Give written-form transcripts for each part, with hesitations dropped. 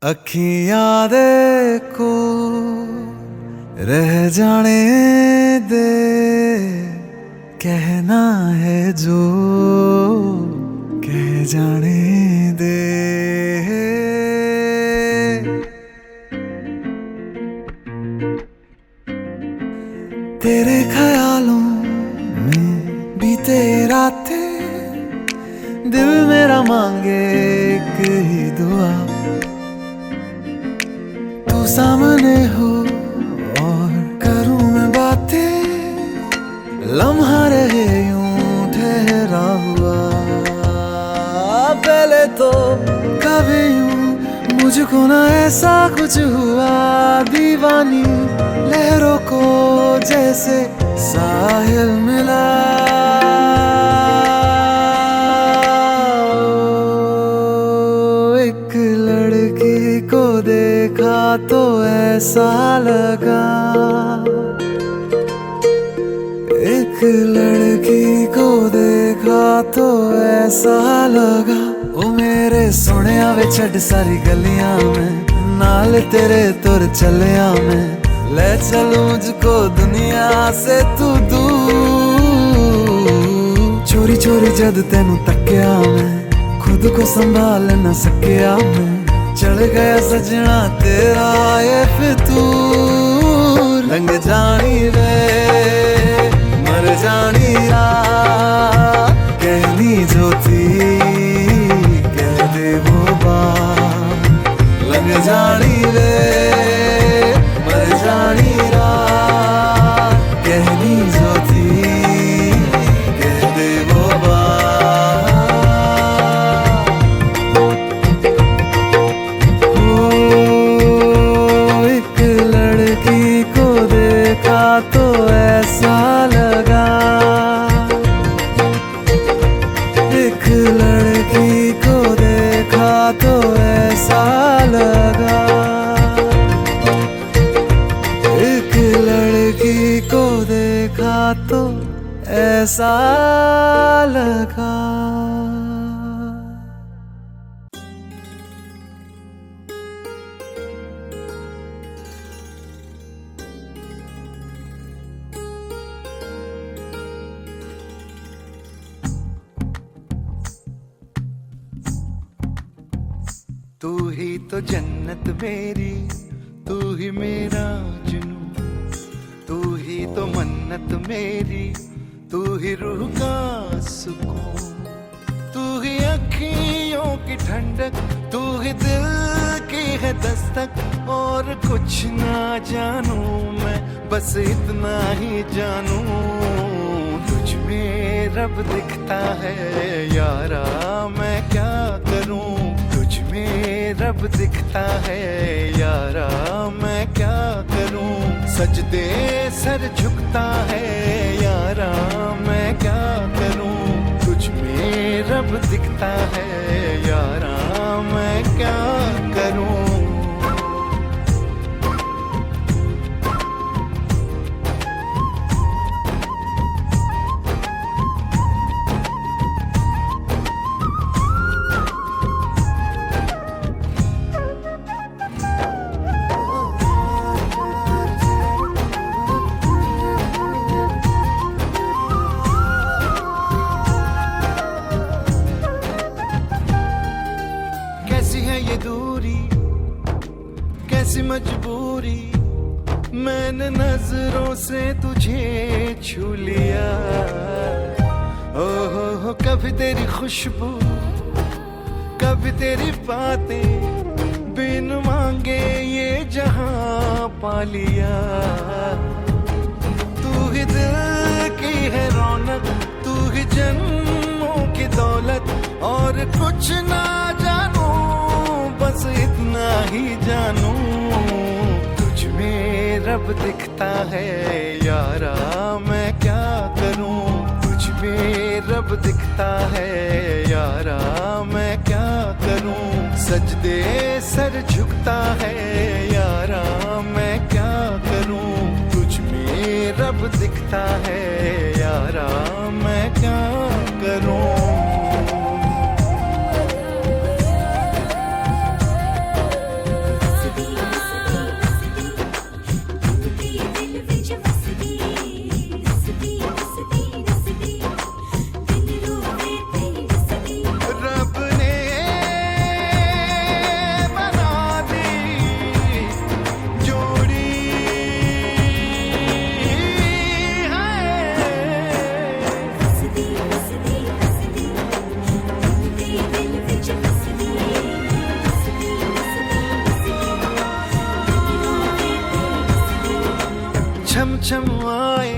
अखियां देखो रह जाने दे, कहना है जो कह जाने दे। तेरे ख्यालों में बीते रातें, दिल मेरा मांगे एक ही दुआ, तू सामने हो और करूं मैं बातें, लम्हा रहे यूं ठहरा हुआ। पहले तो कभी यूं मुझको ना ऐसा कुछ हुआ, दीवानी लहरों को जैसे साहिल मिला। एक लड़की को देखा तो ऐसा लगा, एक लड़की को देखा तो ऐसा लगा। ओ मेरे सोनिया वे छड़ सारी गलियां में, नाल तेरे तुर चलिया मैं, ले चलूं मुझको दुनिया से तू दूर। चोरी चोरी जद तेनू तक्या मैं, खुद को संभाल न सकिया मैं, चढ़ गया सजना तेरा ये फितूर। रंग जानी रे मर जानी रात, कहनी जो थी कह दे वो बात। लग जानी रे मर जानी रात, कहनी जो थी कह दे वो बात। ओ एक लड़की को देखा तो ऐसा लगा, एक लड़की को देखा तो ऐसा लगा, एक लड़की को देखा तो ऐसा लगा। तू ही तो जन्नत मेरी, तू ही मेरा जुनून, तू ही तो मन्नत मेरी, तू ही रूह का सुकून, तू ही अखियों की ठंडक, तू ही दिल की है दस्तक। और कुछ ना जानू मैं, बस इतना ही जानू, तुझ में रब दिखता है यारा, मैं क्या करूं। तुझ में रब दिखता है यारा, मैं क्या करूं। सजदे सर झुकता है यारा, मैं क्या करूं। तुझ में रब दिखता है यारा, मैं क्या करूं। ये दूरी कैसी मजबूरी, मैंने नजरों से तुझे छू लिया। हो कभी तेरी खुशबू, कभी तेरी बातें, बिन मांगे ये जहां पा लिया। तू ही दिल की है रौनक, तू ही जन्मों की दौलत, और कुछ ना जानू बस इतना ही जानू। तुझ में रब दिखता है यारा, मैं क्या करूं। तुझ में रब दिखता है यारा, मैं क्या करूं। सजदे सर झुकता है यारा, मैं क्या करूं। तुझ में रब दिखता है यारा, मैं क्या करूं। छम छम आए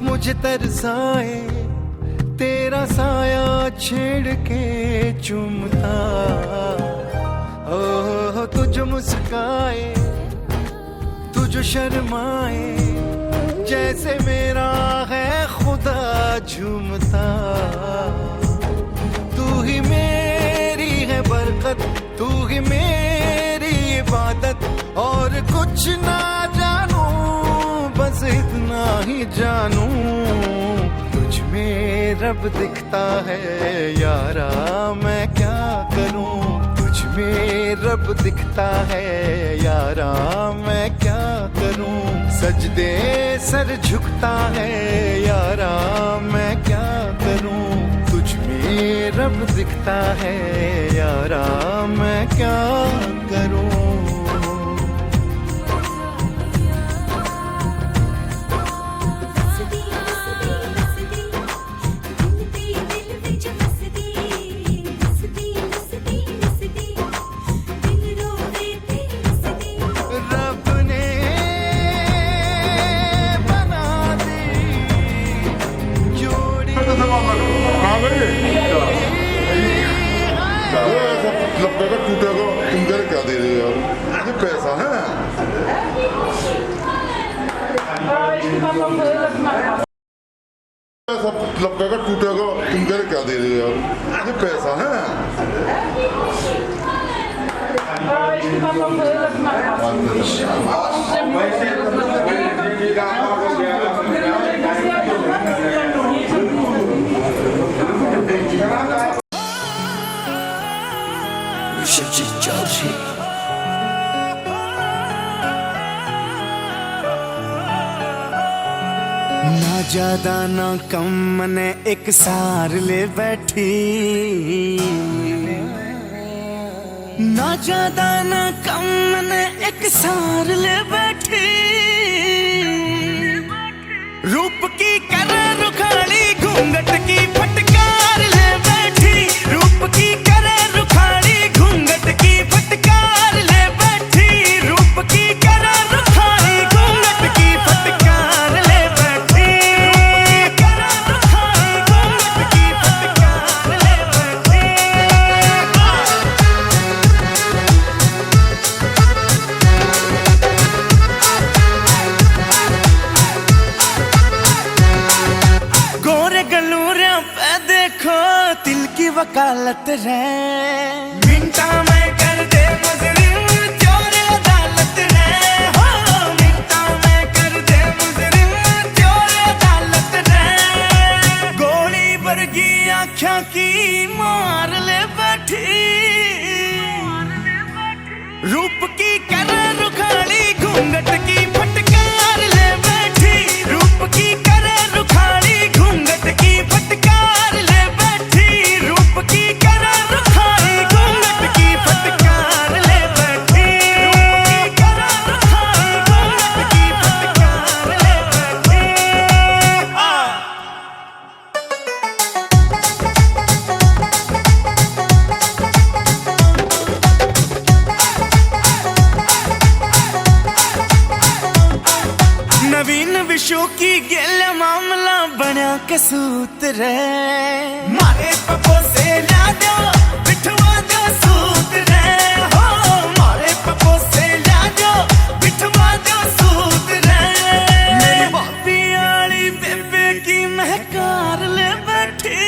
मुझे तरसाए, तेरा साया छेड़ के चूमता। ओह तुझ मुस्काए तुझ शर्माए, जैसे मेरा है खुदा झूमता। तू ही मेरी है बरकत, तू ही मेरी इबादत, और कुछ ना जानू बस इतना ही जानू। तुझ में रब दिखता है यारा मैं क्या करूं, तुझ में रब दिखता है यारा मैं क्या करूं। सजदे सर झुकता है यारा मैं क्या करूं, तुझ में रब दिखता है यारा मैं क्या करूं। लगेगा टूटेगा, तुम घर क्या दे रहे हो यार, ये पैसा है। सब लगेगा टूटेगा, तुम घर क्या दे रहे हो यार, ये पैसा है। ना ज्यादा ना कम मैंने एक सार ले बैठी, ना ज्यादा ना कम मैंने एक सार ले बैठी। रूप की कर रुखाड़ी घूंघट की फटकार ले बैठी, रूप की कर रुखाड़ी घूंघट की फटकार ले बैठी, रूप की कर रुखाड़ी घूंघट की फटकार ले बैठी, रूप की कर रुखाड़ी घूंघट की फटकार ले बैठी। गोरे गलूरिया पे देखो तिल की वकालत रे, मिनटा में कर दे मुजरिम चोर अदालत रे, हो मिनटा में कर दे मुजरिम चोर अदालत रे। गोली वर्गी आँखों की मार ले बैठी, रूप की कर रुखाड़ी घूंघट की फटकार ले बैठी, रूप की कर रुखाड़ी घूंघट की फटकार ले बैठी, रूप की कर रुखाड़ी घूंघट की फटकार ले बैठी, रूप की कर रुखाड़ी घूंघट की फटकार ले बैठी। नवीन विशु की गेल मामला बना कसूत रे, मारे पपो से ला दो बिठवा दो सूत रे, हो मारे पपो से ला दो बिठवा दो सूत रे। मेरी बापी आली बेबे की महकार ले बैठी,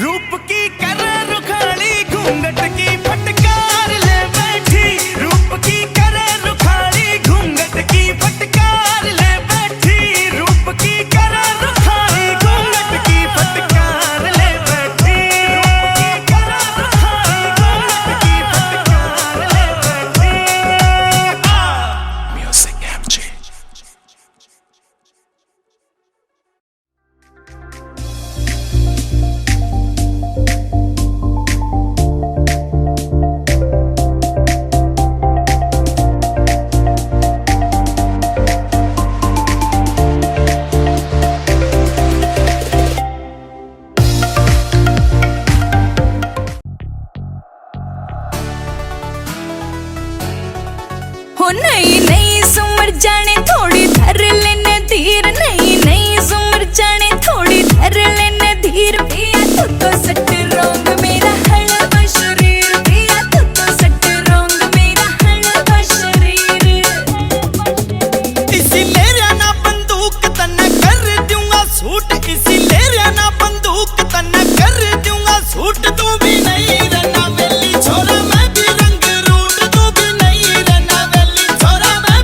रूप की कर रुखाड़ी घूंघट की फटकार ले बैठी, रूप की कर रुखाड़ी घूंघट की फटकार ले बैठी, रूप की कर रुखाड़ी घूंघट की फटकार ले बैठी। हो नहीं नहीं सुमर जाने थोड़ी धर लेने धीर, नहीं नहीं सुमर जाने थोड़ी धर लेने धीर। पिया तू तो सट रोंग मेरा हलवा शरीर, पिया तू तो सट रोंग मेरा हलवा शरीर। इसी ले ना बंदूक तना कर दूंगा सूट, इसी ले ना बंदूक तना कर दूंगा सूट। तू भी नहीं रहना वेली छोरा मैं भी रंग रूट, तू भी नहीं रहना वेली छोरा मैं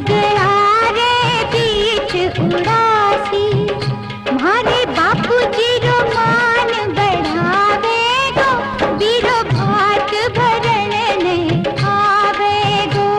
सगड़ारे बीच उड़ासी मारे बापू जी रो मान बढ़ावे गो बीरो भात भरण ने आवे गो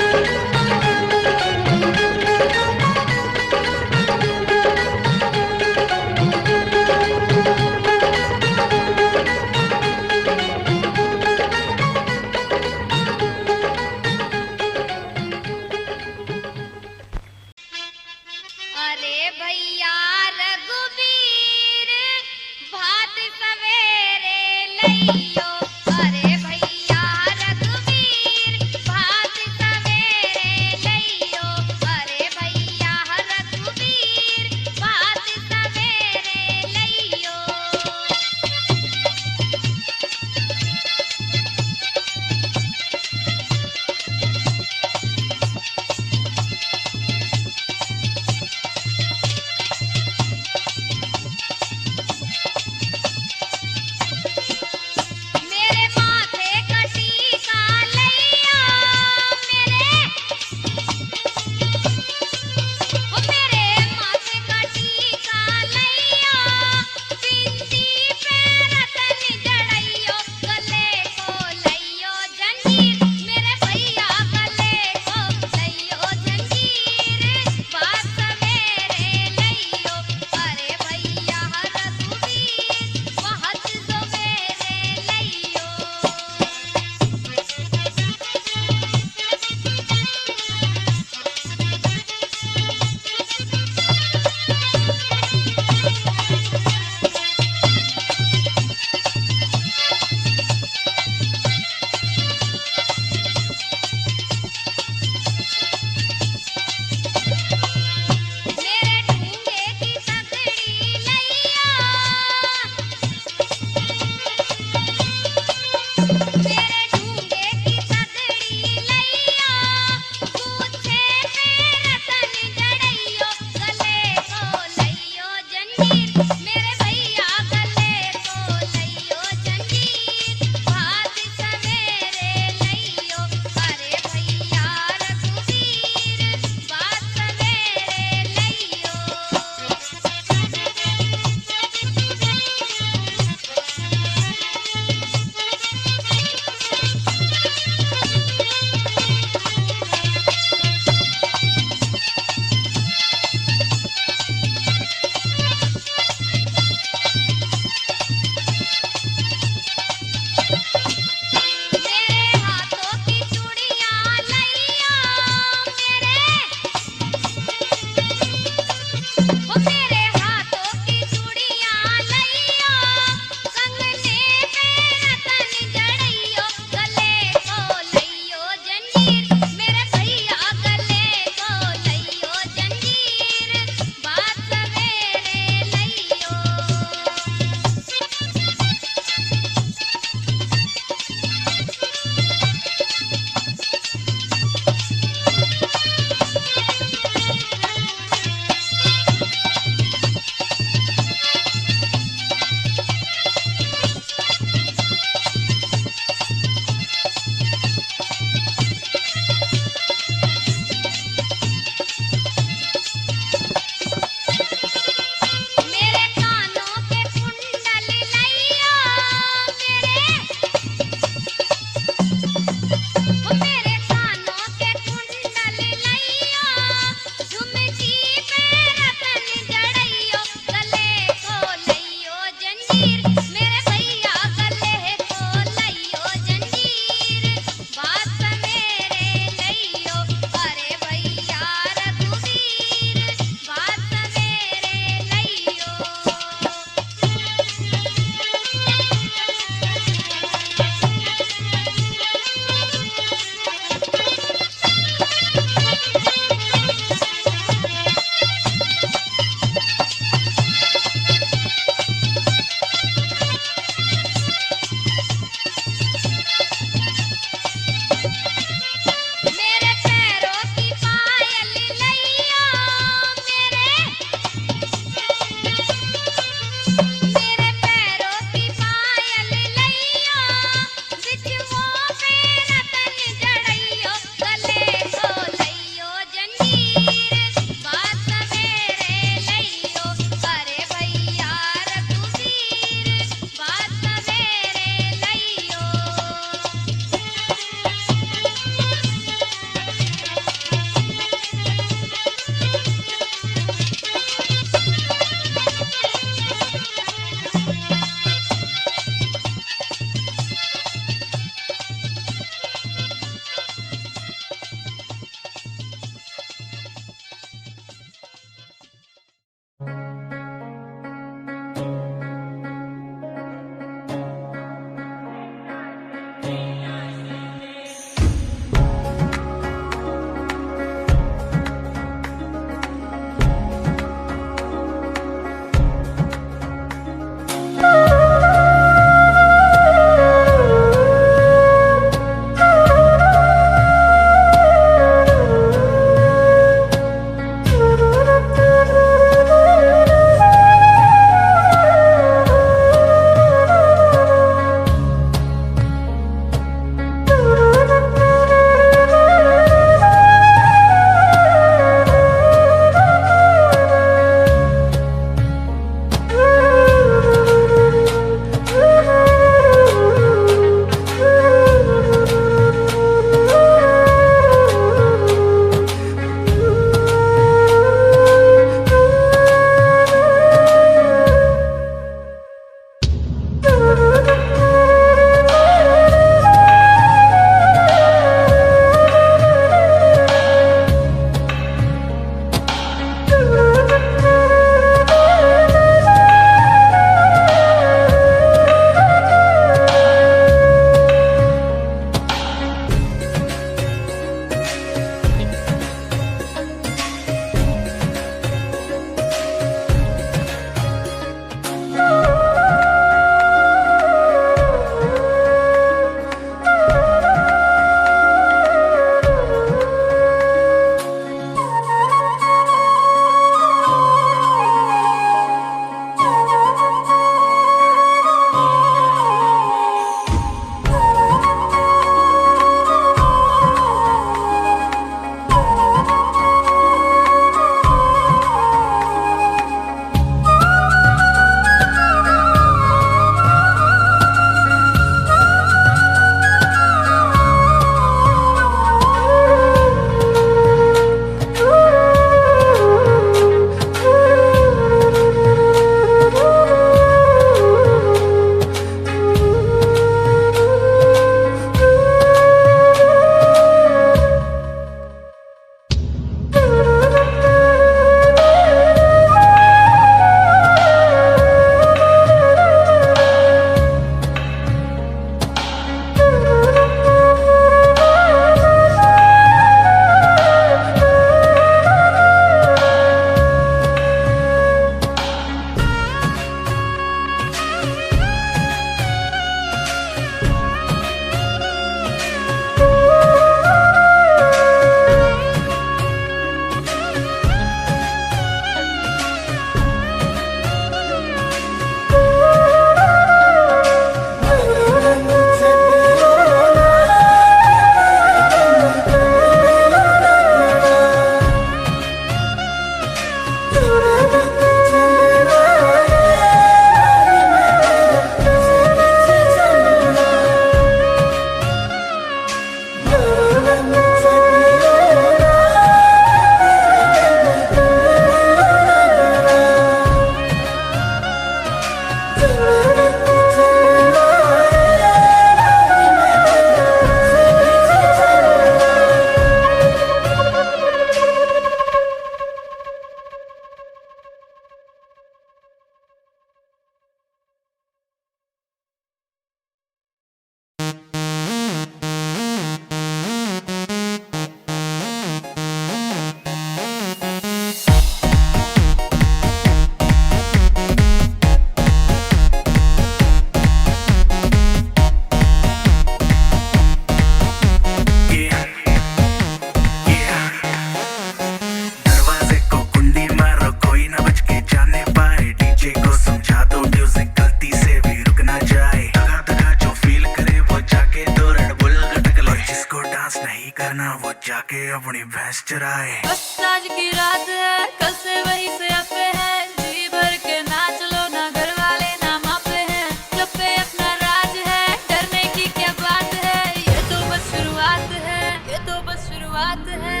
अपनी भैंस चराए। बस आज की रात है, कल से वही से अपे है, जी भर के नाच लो ना, घर वाले ना मापे हैं, क्लब पे अपना राज है, डरने की क्या बात है, ये तो बस शुरुआत है, ये तो बस शुरुआत है।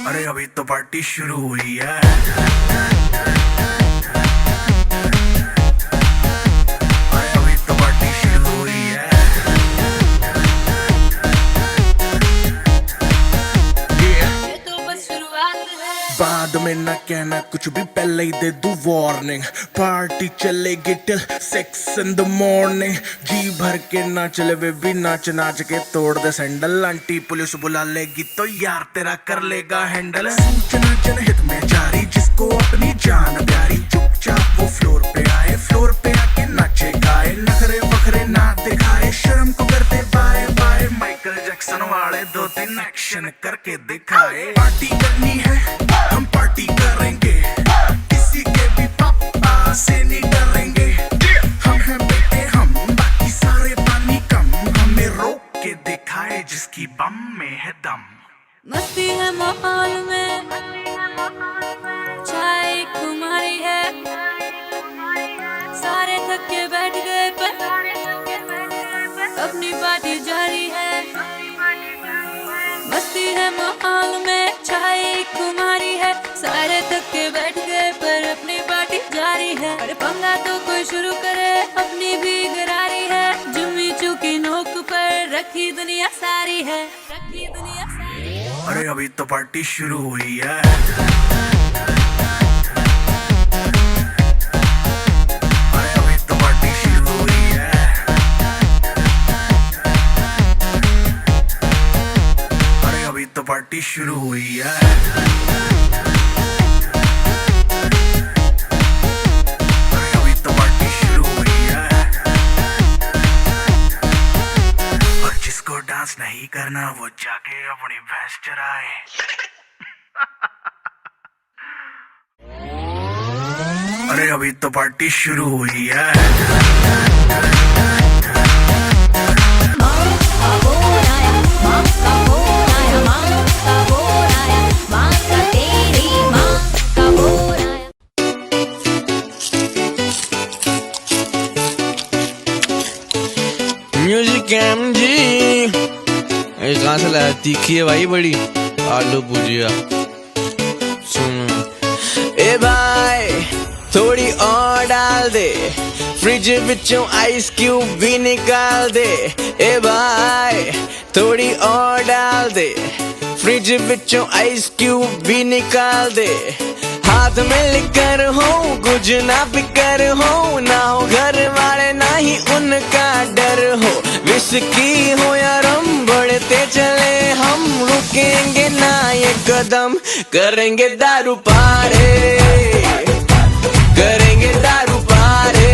अरे अभी तो पार्टी शुरू हुई है। अरे अभी तो पार्टी शुरू हुई है। ये तो बस शुरुआत है। बाद में ना कहना कुछ भी, पहले ही दे दूं वार्निंग। पार्टी चलेगी टिल 6 in the morning। जी भर के ना चले वे भी, नाच नाच के तोड़ दे सैंडल। आंटी पुलिस बुला लेगी तो यार तेरा कर लेगा हैंडल। सूचना जनहित में जारी, जिसको अपनी जान प्यारी, चुपचाप वो फ्लोर पे आए, फ्लोर पे आके नाचे गाए, नखरे बखरे ना दिखाए, शर्म को करते बाय बाय। माइकल जैक्सन वाले 2-3 एक्शन करके दिखाए। पार्टी करनी है हम पार्टी करेंगे, किसी के भी पापा से नहीं डरेंगे। हम हैं बेटे हम, बाकी सारे पानी कम, हमें रोक के दिखाए जिसकी बम में है दम। मस्ती है माहौल में, चाय खुमारी है, सारे थक के बैठ गए पर अपनी पार्टी जारी है। मस्ती है माहौल में, चाय खुमारी है, सारे थक के बैठ गए पर अपनी पार्टी जारी है। अरे पंगा तो कोई शुरू करे, अपनी भी गरारी है, जुम्मी चुकी नोक पर रखी दुनिया सारी है, रखी दुनिया सारी है। अरे अभी तो पार्टी शुरू हुई है। अरे अभी तो पार्टी शुरू हुई है। अरे अभी तो पार्टी शुरू हुई है। अरे अभी तो पार्टी शुरू हुई है। और जिसको डांस नहीं करना वो जाके अपनी भैंस चराए। अरे अभी तो पार्टी शुरू हुई है। म्यूजिक जी कहाँ से लाया? तीखी है भाई बड़ी, आलू भुजिया। सुनो ए भाई थोड़ी और डाल दे, फ्रिज बिचों आइस क्यूब भी निकाल दे। ए भाई थोड़ी और डाल दे, फ्रिज बिचों आइस क्यूब भी निकाल दे। हाथ में लिकर हो, कुछ ना फिकर हो, ना हो घर वाले ना ही उनका डर हो। विस्की हो या रम बढ़ते चले हम, रुकेंगे ना ये कदम, करेंगे दारू पारे, करेंगे दारू पारे,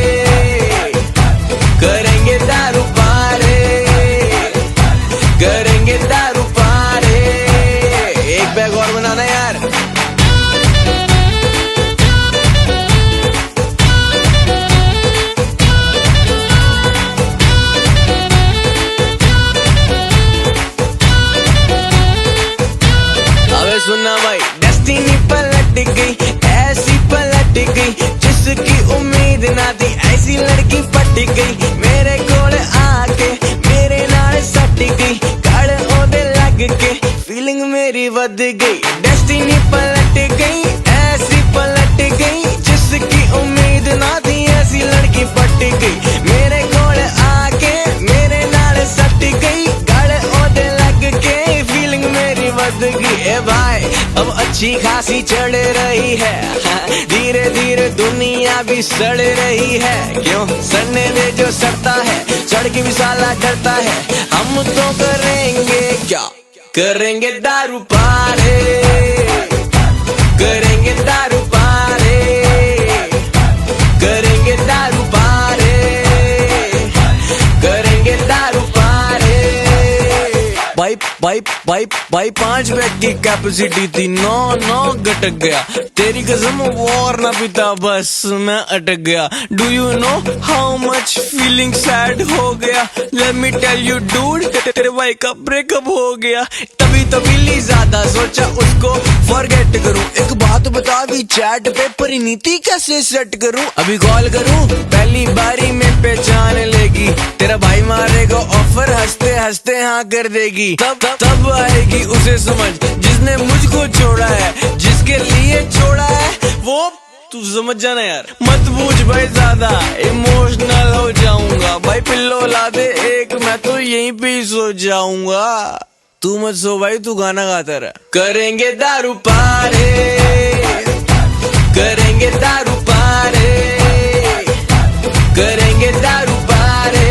करेंगे दारू पारे, करेंगे दारू पारे। एक बैग और बनाना यार। सुनना भाई, डेस्टिनी पलट गई, ऐसी पलट गई, जिसकी उम्मीद ना थी ऐसी लड़की पट गई। मेरे कोल आके मेरे नाल सट गई, कड़ ओदे लग के फीलिंग मेरी वध गई। डेस्टिनी पलट गई, ऐसी पलट गई, जिसकी उम्मीद ना थी ऐसी लड़की पट गई। मेरे कोल आके मेरे नाल सट गई, कड़ ओदे लग के फीलिंग मेरी वध गई। ए भाई अब अच्छी खासी चढ़ रही है, धीरे धीरे दुनिया भी सड़ रही है। क्यों सड़ने दे जो सड़ता है, सड़ के भी साला डरता है। हम तो करेंगे क्या, करेंगे दारू पारे, करेंगे दारू पारे, करेंगे दारू पारे, करेंगे दारू पारे। भाई भाई 5 बैग की कैपेसिटी थी, 9 गटक गया। तेरी कसम वो और ना पीता, बस मैं अटक गया। Do you know how much feeling sad हो गया? Let me tell you dude, तेरे भाई का ब्रेकअप हो गया। तभी ली ज्यादा सोचा उसको फॉरगेट करूं। एक बात बता दी चैट पे परिणीति कैसे सेट करूं? अभी कॉल करूं, पहली बारी में पहचान लेगी। तेरा भाई मारेगा ऑफर, हंसते हंसते हाँ कर देगी। तब आएगी उसे समझ जिसने मुझको छोड़ा है, जिसके लिए छोड़ा है वो तू समझ जाना यार। मत पूछ भाई ज्यादा, इमोशनल हो जाऊंगा। भाई पिल्लो ला दे एक, मैं तो यहीं पे ही सो जाऊंगा। तू मत सो भाई, तू गाना गाता रहा। करेंगे दारू पारे, करेंगे दारू पारे, करेंगे दारू पारे,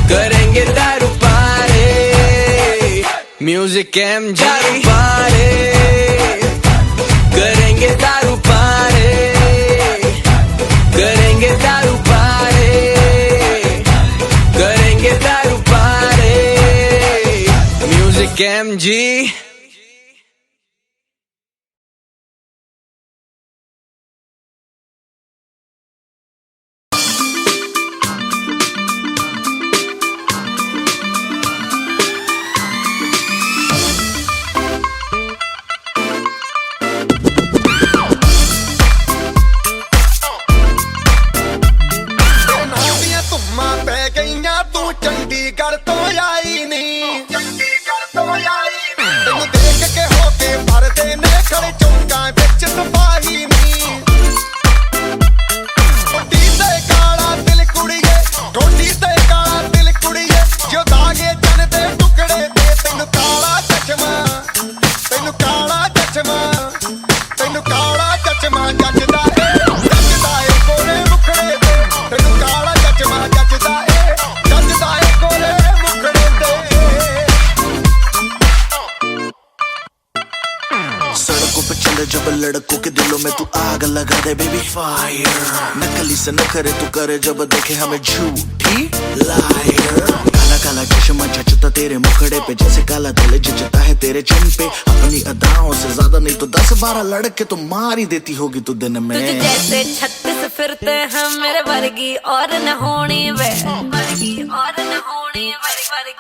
करेंगे दारू पारे। म्यूजिक एम दारू पारे, करेंगे दारू पारे, करेंगे दारू पारे, करेंगे दारू पारे। Music M G. चंडीगढ़ तो आई नहीं, तेनू देख के होके भरदे ने खड़े चौंका बिच सिपाही नी। ठोडी ते काला दिल कुड़िए, ठोडी ते काला दिल कुड़िए, जो दागे जन दे टुकड़े ते। तेनू काला चश्मा, तेनू काला चश्मा, तेनू काला चश्मा जचदा ए, जचदा ए कोरे मुखड़े ते। तेनू काला चश्मा जचदा ए, जचदा ए कोरे मुखड़े ते। सड़कों पे चले जब लड़कों के दिलों में तू आग लगा दे बेबी फायर। नकली से नखरे तू करे जब देखे हमें झूठी लायर। काला काला चश्मा जचता तेरे मुखड़े पे, जैसे काला दिल जचता है तेरे चिन पे। अपनी अदाओं से ज्यादा नहीं तो 10-12 लड़के तो मार ही देती होगी तू दिन में। तुझे जैसे 36 फिरते हैं मेरे वर्गी और न होनी वे, वर्गी और न होनी,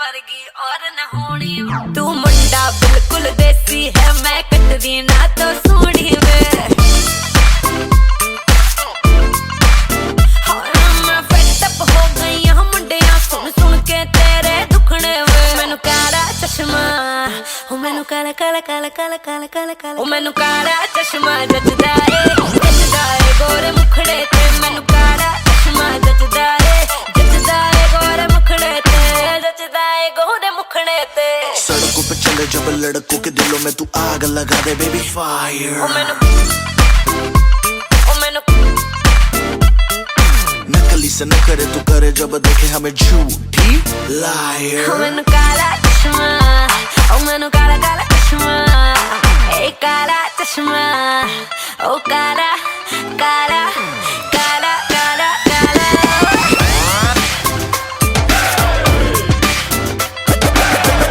वर्गी और न होनी। तू मुंडा बिल्कुल देसी है, मैं कटदी ना तो सोनी वे। मैं फेड अप हो गई हूं मुंडिया सुन के तेरे दुखने वे। मैनू काला चश्मा, ओ मैनू काला काला काला काला काला काला काला, ओ मैनू काला चश्मा जचदा ए, जचदा ए गोरे मुखड़े ते। मैनू काला चश्मा जचदा ए, जचदा ए गोरे मुखड़े ते, जचदा ए गोरे मुखड़े ते। सड़कों पे चले जब लड़कों के दिलों में तू आग लगा दे बेबी फायर। ओ मैनू नकली से न करे तू करे जब देखे हमें झूठी लायर। ओ मैनू काला चश्मा, ओ मैनू काला काला चश्मा, ए काला चश्मा, ओ काला काला काला काला काला।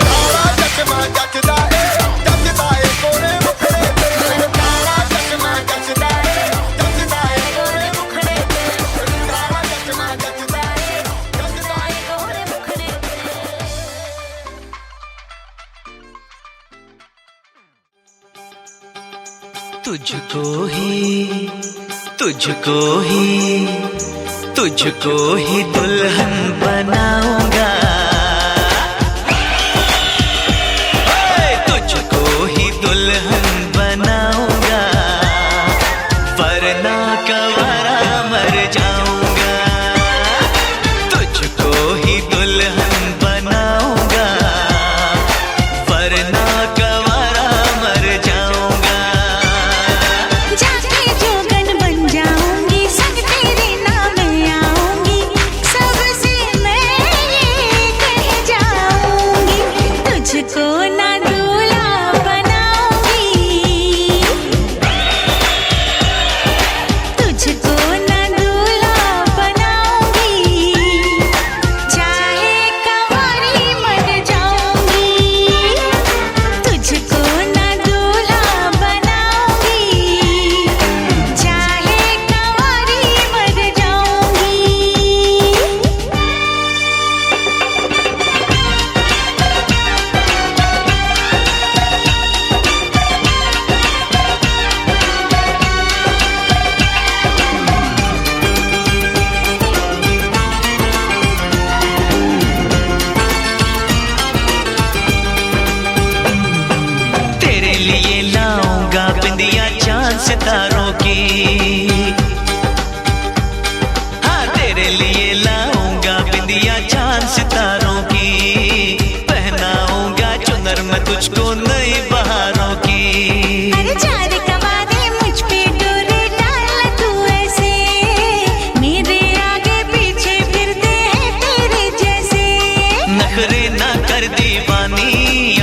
काला चश्मा जचदा ए, जचदा ए कोरे मुखड़े ते। तेनू काला चश्मा जचदा ए, जचदा ए कोरे मुखड़े ते। तेनू काला चश्मा जचदा ए, जचदा ए कोरे मुखड़े ते। तुझको ही, तुझको ही, तुझको ही दुल्हन बनाऊंगा। तुझको ही दुल्हन बनाऊंगा, वरना कवारा मर जाऊंगा। तुझको ही दुल्हन बनाऊंगा, वरना कवारा मर जाऊंगा। जाके जोगन बन जाऊंगी, संग तेरे नाम आऊंगी, सबसे मैं ये कह जाऊंगी। तुझको ना दूल्हा बनाऊंगी, तुझको ना दूल्हा बनाऊंगी, चाहे कंवारी मर जाऊंगी। तुझको नई बहारों की। अरे चार कवारे मुझ पे डोरे डाल तू ऐसे, मेरे आगे पीछे फिरते हैं तेरे जैसे। नखरे ना कर दीवानी,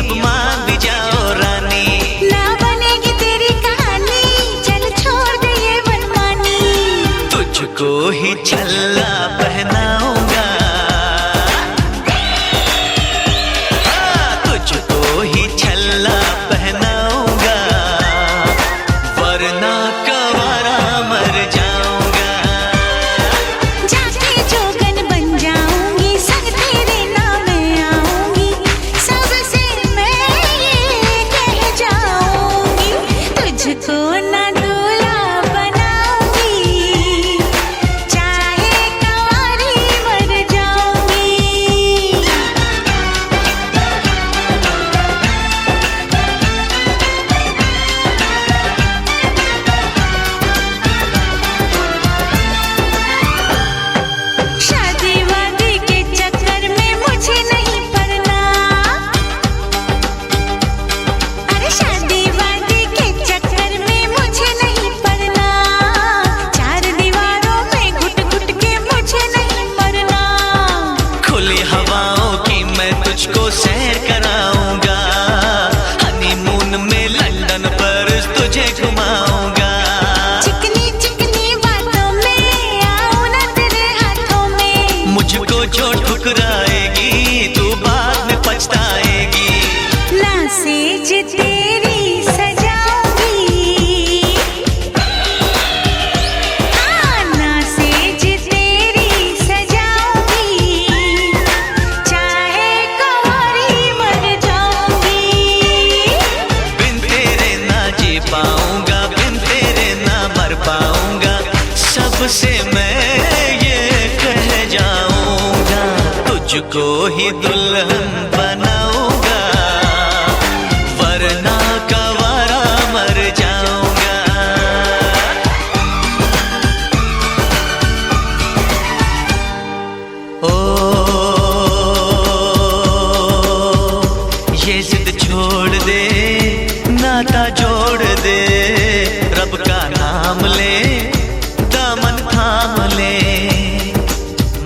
अब मान भी जाओ रानी। ना बनेगी तेरी कहानी, चल छोड़ दे ये मनमानी। तुझको ही छल्ला पहनाऊंगा, हाँ, तुझको ही छल्ला पहनाऊंगा, वरना कवारा मर जाऊंगा। जाके जोगन बन जाऊंगी, संग तेरे नाम मैं आऊंगी, सबसे मैं ये कह जाऊंगी, तुझको ना दूल्हा बनाऊंगी, चाहे कंवारी मर जाऊंगी। शादी वादी के चक्कर में मुझे नहीं पड़ना, अरे शादी वादी के चक्कर में मुझे नहीं पड़ना, चार दीवारों में घुट घुट के मुझे नहीं मरना। खुली हवाओं की मैं तुझको सैर कराऊंगा, हनीमून में लंदन पर तुझे घुमाऊंगा। चिकनी चिकनी बातों में आऊं ना तेरे हाथों में, मुझको जो ठुकराएगी तू बाद में पछताएगी। ना सेज तेरी सजाऊंगी, हाँ ना सेज तेरी सजाऊंगी, चाहे कंवारी मर जाऊंगी। बिन तेरे ना जी पाऊंगा, बिन तेरे ना मर पाऊंगा, सबसे मैं ये कह जाऊंगा, तुझको ही दुल्हन बनाऊंगा, वरना कवारा मर जाऊंगा। ओ ये जिद छोड़ दे, नाता जोड़ दे, रब का नाम ले, दामन थाम ले,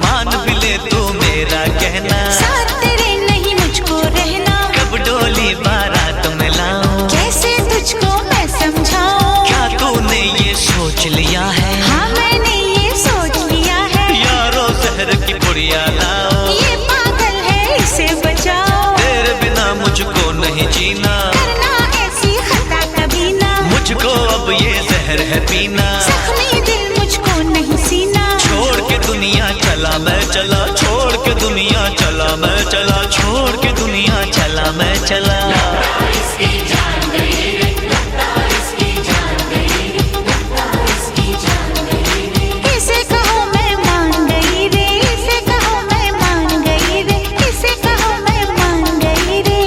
मान भी ले तू मेरा कहना, साथ तेरे नहीं मुझको रहना, कब डोली बारात में लाऊं, कैसे तुझको मैं समझाऊं। क्या तूने ये सोच लिया है, हाँ मैंने ये सोच लिया है, यारो जहर की पुड़िया लाओ, ये पागल है इसे बचाओ, तेरे बिना मुझको नहीं जीना, करना ऐसी खता कभी ना, मुझको अब ये जहर है पीना। जख्मी दिल मुझको नहीं सीना, छोड़ के दुनिया चला मैं चला, छोड़ के दुनिया चला मैं चला, छोड़ के दुनिया चला मैं चला। इसे कहो मैं मान गई रे, इसे कहो मैं मान गई रे, इसे कहो मैं मान गई रे।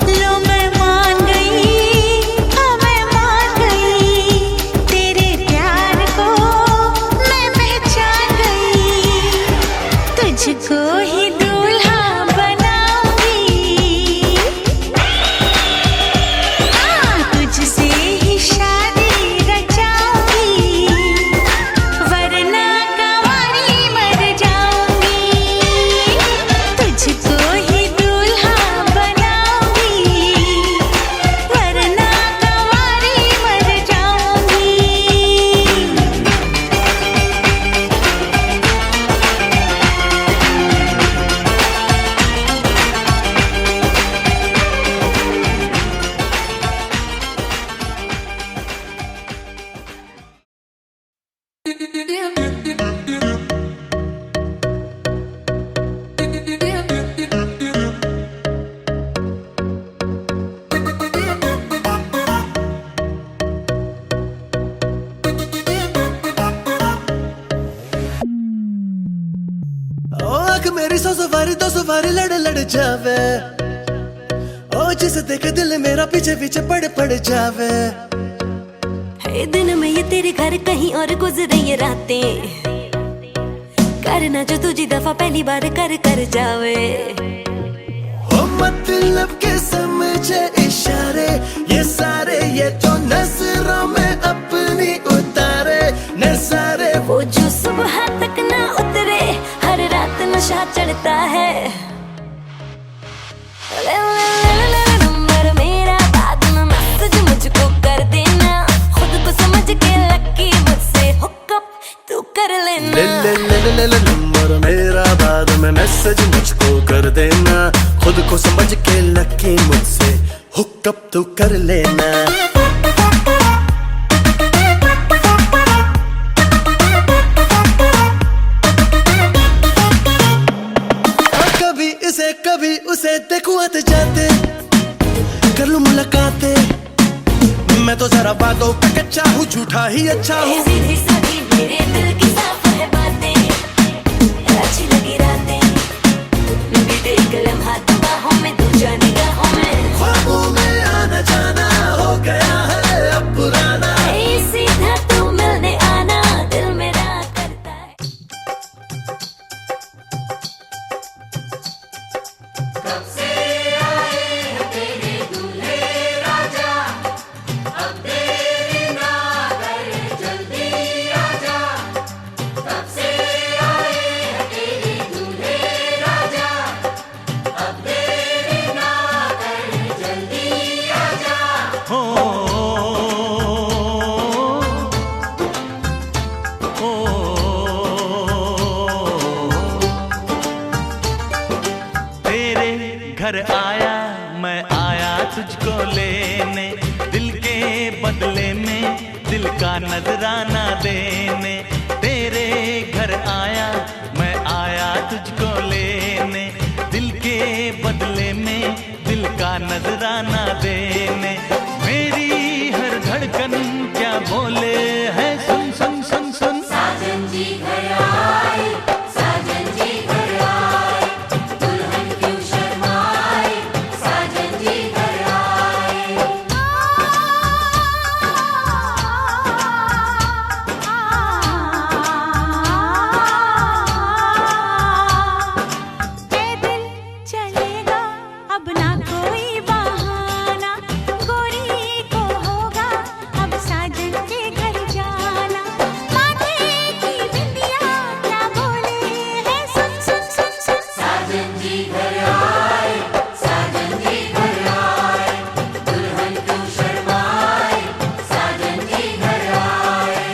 लो मैं मान गई, हाँ मैं मान गई, तेरे प्यार को मैं पहचान गई, तुझको ही दूल्हा बनाऊंगी, हाँ तुझसे ही शादी रचाऊंगी, वरना कंवारी मर जाऊंगी, तुझको ही दूल्हा बनाऊंगी, वरना कंवारी मर जाऊंगी। मेरी सौ सवारी दो सवारी लड़ लड़ जावे, ओ जिसे देख दिल मेरा पीछे पीछे पड़ पड़ जावे। ए दिन में ये तेरे घर कहीं और गुजरे ये रातें, करना जो तुझी दफा पहली बार कर जावे। ओ मतलब के समझे इशारे ये सारे, ये तो नजरों में अपनी उतारे नजारे। वो जो सुबह तक ना उतरे, हर रात नशा चढ़ता है। ले ले ले ले नंबर मेरा, बाद में मैसेज मुझको कर देना। खुद को समझ के लकी मुझसे हुकअप तू कर लेना। ले ले ले ले ले नंबर मेरा, बाद में मैसेज मुझको कर देना। खुद को समझ के लकी मुझसे हुकअप तू कर लेना। कभी उसे देखूं आते जाते, कर लूं मुलाकातें। मैं तो जरा बातों पे कच्चा हूँ, झूठा ही अच्छा हूँ। सीधी सादी मेरे दिल की साफ है बातें, अच्छी लगी रातें। बीते एक लम्हा तू बाहों में, तू जाने निगाहों में। ख्वाबों में आना जाना हो गया है अब पुराना। सीधा तू मिलने आना, दिल मेरा करता है। घर आया मैं आया तुझको लेने, दिल के बदले में दिल का नजराना देने। तेरे घर आया मैं आया तुझको लेने, दिल के बदले में दिल का नजराना देने। मेरी हर धड़कन क्या बोले है, सुन सुन सुन सुन। साजन जी घर आए, साजन जी घर आए, दुल्हन क्यों शर्माए, साजन जी घर आए। ए दिल चलेगा अब ना कोई बहाना, गोरी को होगा अब साजन के घर जाना। माथे की बिंदिया क्या बोले है, सुन सुन सुन सुन। साजन जी घर आए, साजन जी घर आए, दुल्हन क्यों शर्माए, साजन जी घर आए।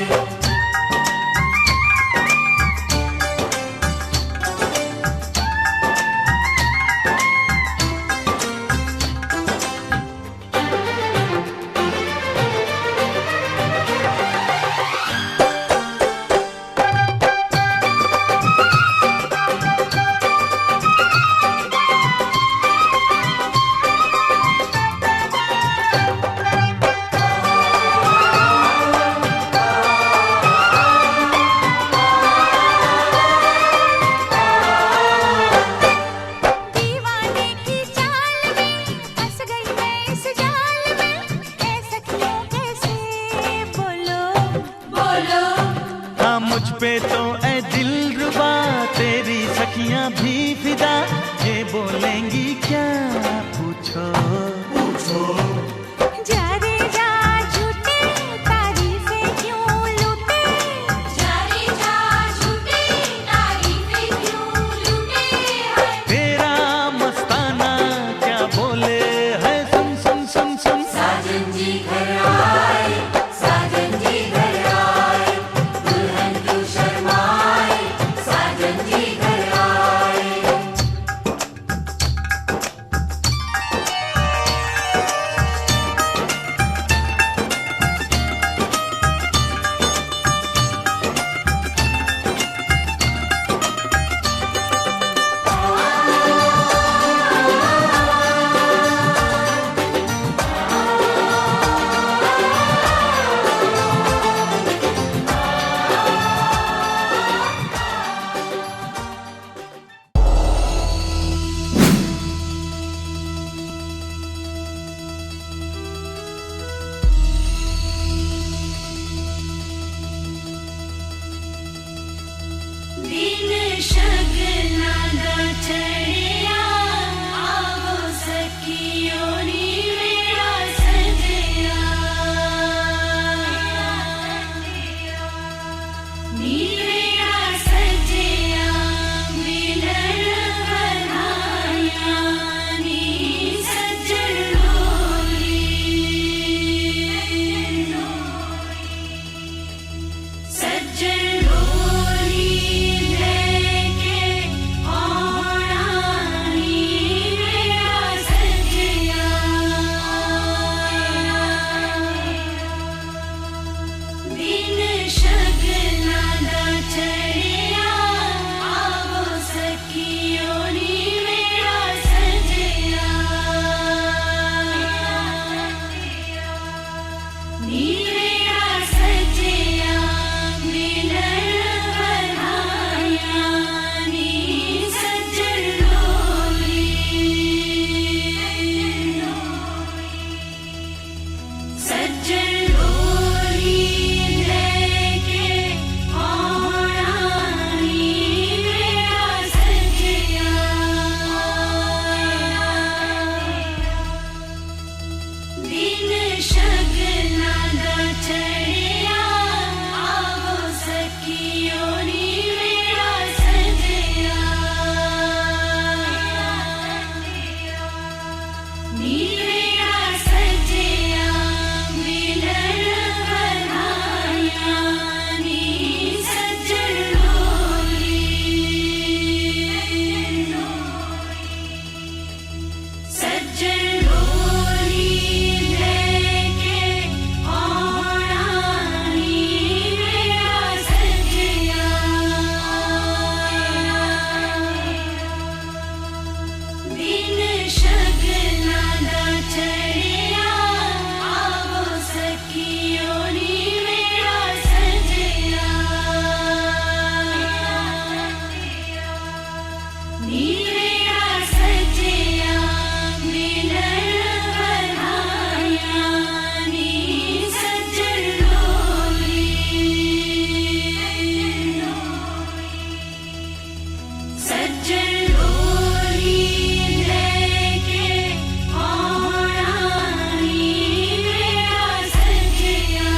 दीवाने की चाल में फंस गई मैं इस जाल में, ए सखियों कैसे बोलो बोलो। हाँ मुझ पे तो ऐ दिल रुबा, तेरी सखियां भी फिदा। ये बोलेंगी क्या पूछो पूछो। जा रे जा झूठे तारीफें क्यों लूटे, जा रे जा झूठी तारीफें क्यों लूटे हैं। तेरा मस्ताना क्या बोले है, सुन सुन सुन सुन। साजन जी घर आए, साजन जी घर आए, दुल्हन क्यों शर्माए, साजन जी घर आए। चढ़िया आवो सखियो नी मेरा सजया नी मेरा सजया मिलन बनाया नी सजन लोरी सजन लोरी लेके आना नी मेरा सजया दिन शगना दा चढ़िया आवो सखियो नी मेरा सजया नी मेरा सजया मिलन बनाया नी सजन लोरी सजन लोरी लेके आना नी मेरा सजया दिन शगना दा चढ़िया आवो सखियो नी मेरा सजया नी मेरा सजया मिलन बनाया नी सजन लोरी सजन लोरी लेके आना नी मेरा सजया दिन शगना दा चढ़िया आवो सखियो नी मेरा सजया नी मेरा सजया मिलन बनाया नी सजन लोरी सजन लोरी लेके आना नी मेरा सजया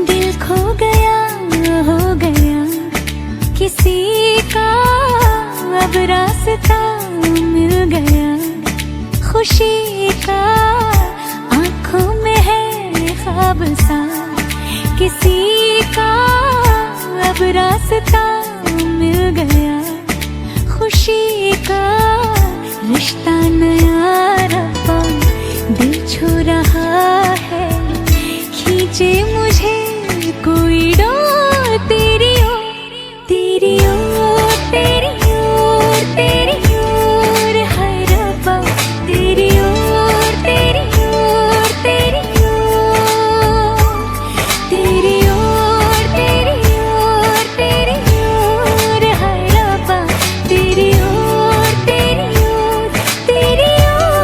दिल खो गया हो गया किसी का अब रास्ता मिल गया खुशी का आंखों में है ख्वाब सा किसी का अब रास्ता मिल गया खुशी का रिश्ता नया रब्बा दिल छू रहा है खींचे मुझे कोई डोर तेरी ओर तेरी ओर तेरी ओर तेरी ओर है रब्बा तेरी ओर तेरी ओर तेरी ओर तेरी ओर तेरी ओर तेरी ओर है रब्बा तेरी ओर तेरी ओर तेरी ओर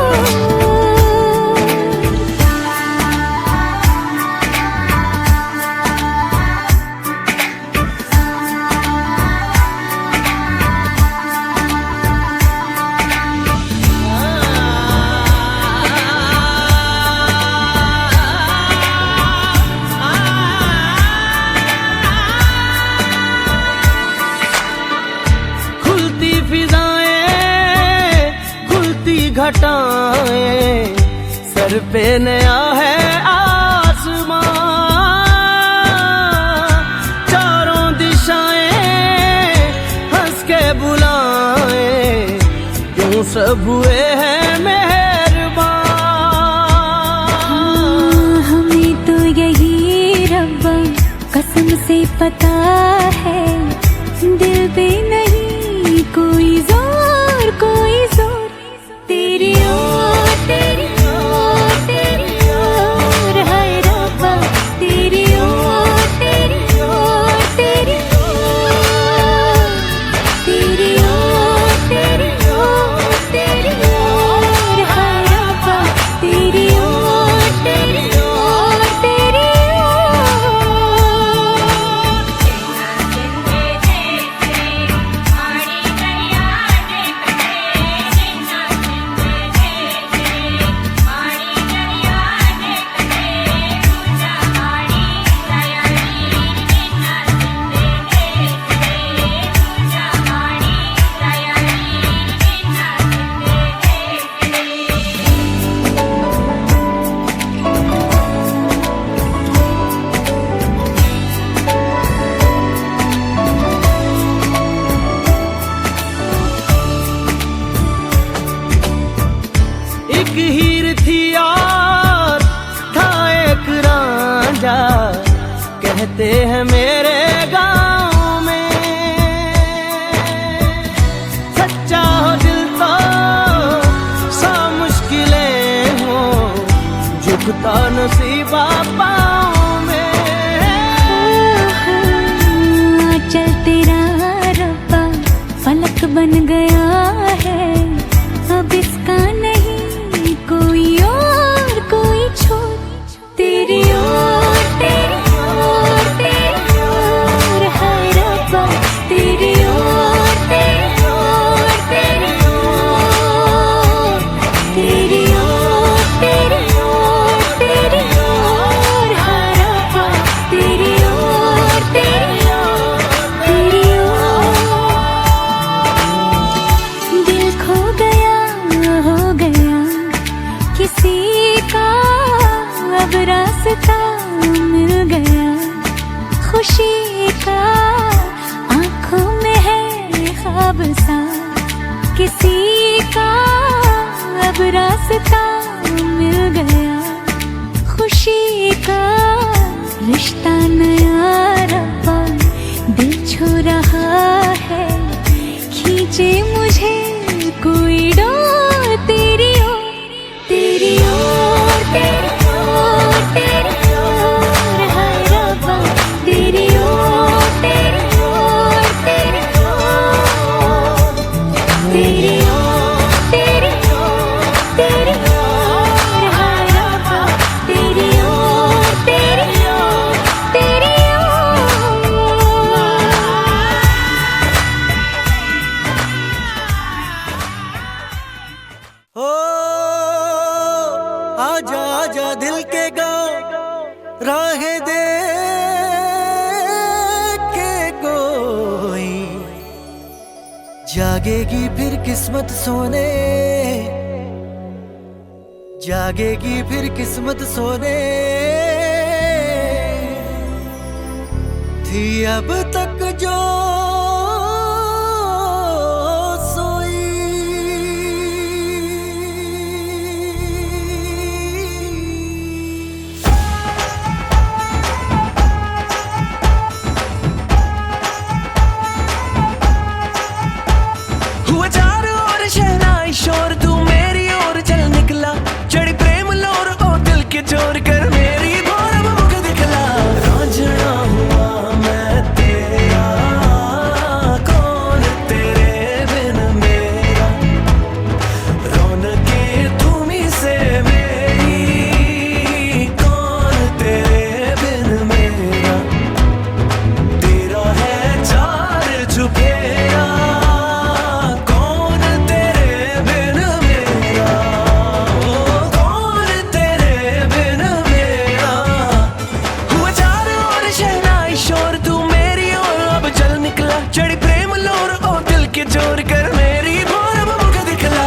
खुलती फिजाएं खुलती घटाएं सर पे नया है आसमां चारों दिशाएं हंस के बुलाएं यूं सब हुए हैं मेहरबान हमें तो यही रब्बा कसम से पता है दिल पे नहीं कोई जोर तेरी होते हैं मेरे गाँव में। सच्चा हो दिल तो सौ मुश्किलें हो, झुकता नसीबा पाँव में। चल तेरा रब्बा फलक बन गया है, अब इसका नहीं कोई और कोई छोर। तेरी ओर तेरी ओर तेरी ओर है रब्बा, तेरी ओर तेरी ओर तेरी ओर, तेरी ओर तेरी ओर तेरी ओर है रब्बा, तेरी ओर तेरी ओर तेरी ओर। दिल खो गया हो गया किसी का, अब रास्ता मिल गया खुशी का। आंखों में है ख्वाब सा किसी का, अब रास्ता मिल गया खुशी का। रिश्ता नया रब्बा दिल छू रहा है, खींचे मुझे कोई डोर। तेरी ओर तेरी ओर तेरी ओर तेरी ओर है रब्बा, तेरी ओर तेरी ओर तेरी ओर, तेरी ओर तेरी ओर तेरी ओर है रब्बा, तेरी ओर तेरी ओर तेरी ओर। ओ आजा आजा दिल के गाँव, राहें दे के कोई जागेगी फिर किस्मत सोने, जागेगी फिर किस्मत सोने। थी अब तक जो हुआ चारों ओर शहनाई शोर, तू मेरी ओर चल निकला, चढ़ी प्रेम लोर ओ दिल के चोर कर मेरी भोर अब मुख दिखला। रांझना हुआ मैं तेरा, कौन तेरे बिन मेरा, रौनकें तुम्हीं से मेरी, कौन तेरे बिन मेरा। तेरा है चार चुफेरा, कौन तेरे बिन मेरा, ओ कौन तेरे बिन मेरा। हुआ चारों ओर शहनाई शोर, तू मेरी ओर अब चल निकला, चढ़ी प्रेम लोर ओ दिल के चोर कर मेरी भोर अब मुख दिखला।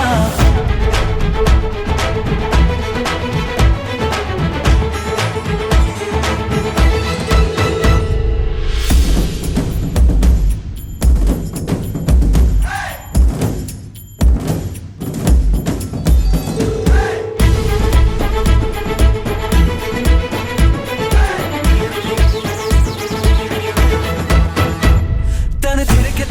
तन तेरे के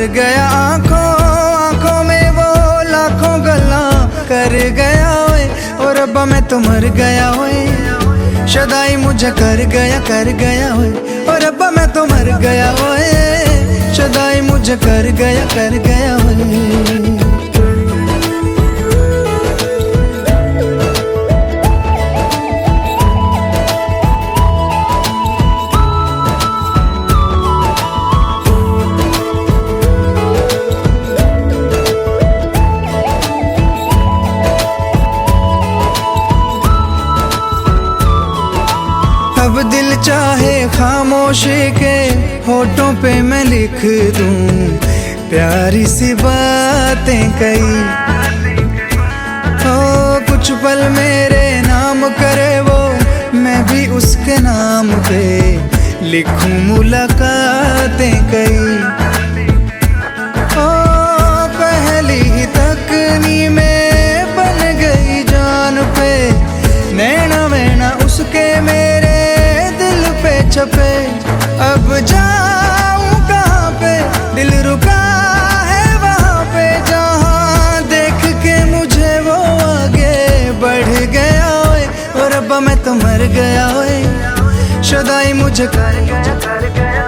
भर गया आंखों आंखों में वो लाखों गल्ला कर गया ओए, और रब्बा मैं तो मर गया ओए, शदाई मुझे कर गया ओए, और रब्बा मैं तो मर गया ओए, शदाई मुझे कर गया ओए। अब दिल चाहे खामोशी के होठों पे मैं लिख दूं प्यारी सी बातें कई, हो कुछ पल मेरे नाम करे वो, मैं भी उसके नाम पे लिखूं मुलाकातें कई। ओ पहली ही तकनी में बन गई जान पे, नैना वैना उसके मेरे पे छपे, अब जाऊं कहाँ पे, दिल रुका है वहाँ पे, जहाँ देख के मुझे वो आगे बढ़ गया ओए, और रब्बा मैं तो मर गया ओए, शदाई मुझे कर गया,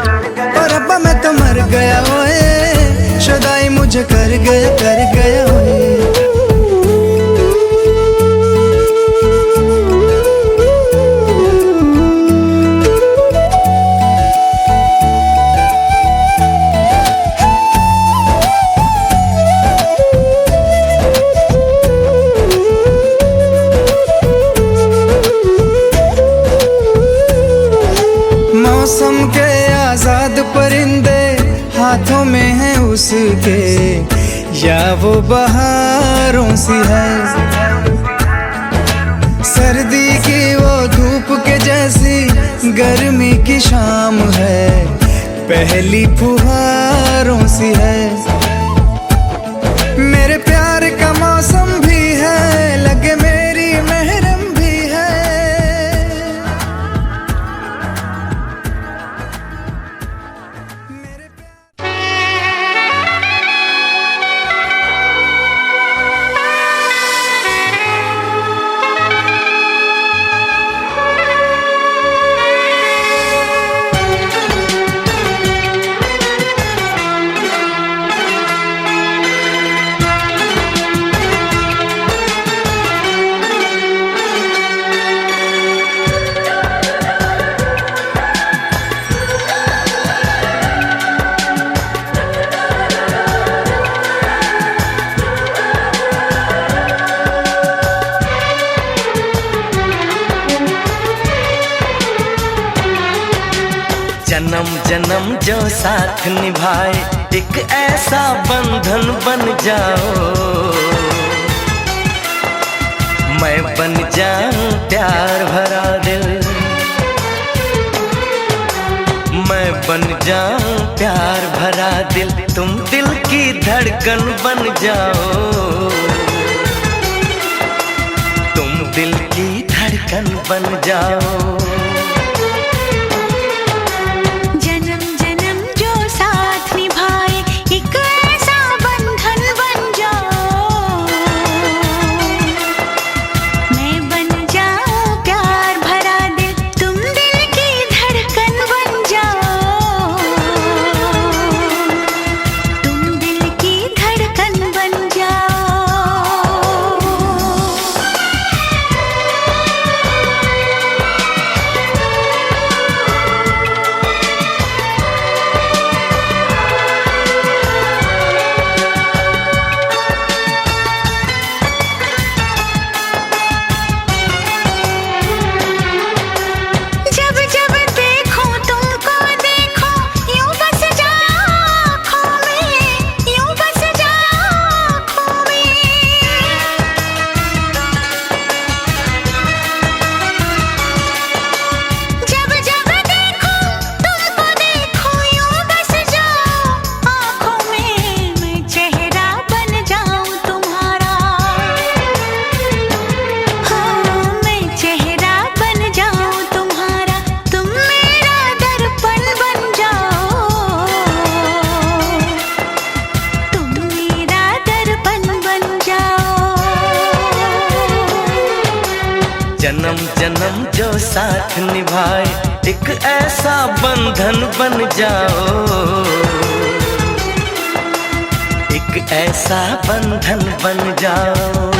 और रब्बा मैं तो मर गया ओए, शदाई मुझे कर गया ओए। मौसम के आजाद परिंदे हाथों में हैं उसके, या वो बहारों सी है, सर्दी की वो धूप के जैसी गर्मी की शाम है, पहली फुहारों सी है, मेरे प्यार का मौसम भी है, लगे मेरी महरम भी है। जन्म जन्म जो साथ निभाए एक ऐसा बंधन बन जाओ, मैं बन जाऊं प्यार भरा दिल, मैं बन जाऊं प्यार भरा दिल, तुम दिल की धड़कन बन जाओ, तुम दिल की धड़कन बन जाओ। जो साथ निभाए, एक ऐसा बंधन बन जाओ, एक ऐसा बंधन बन जाओ।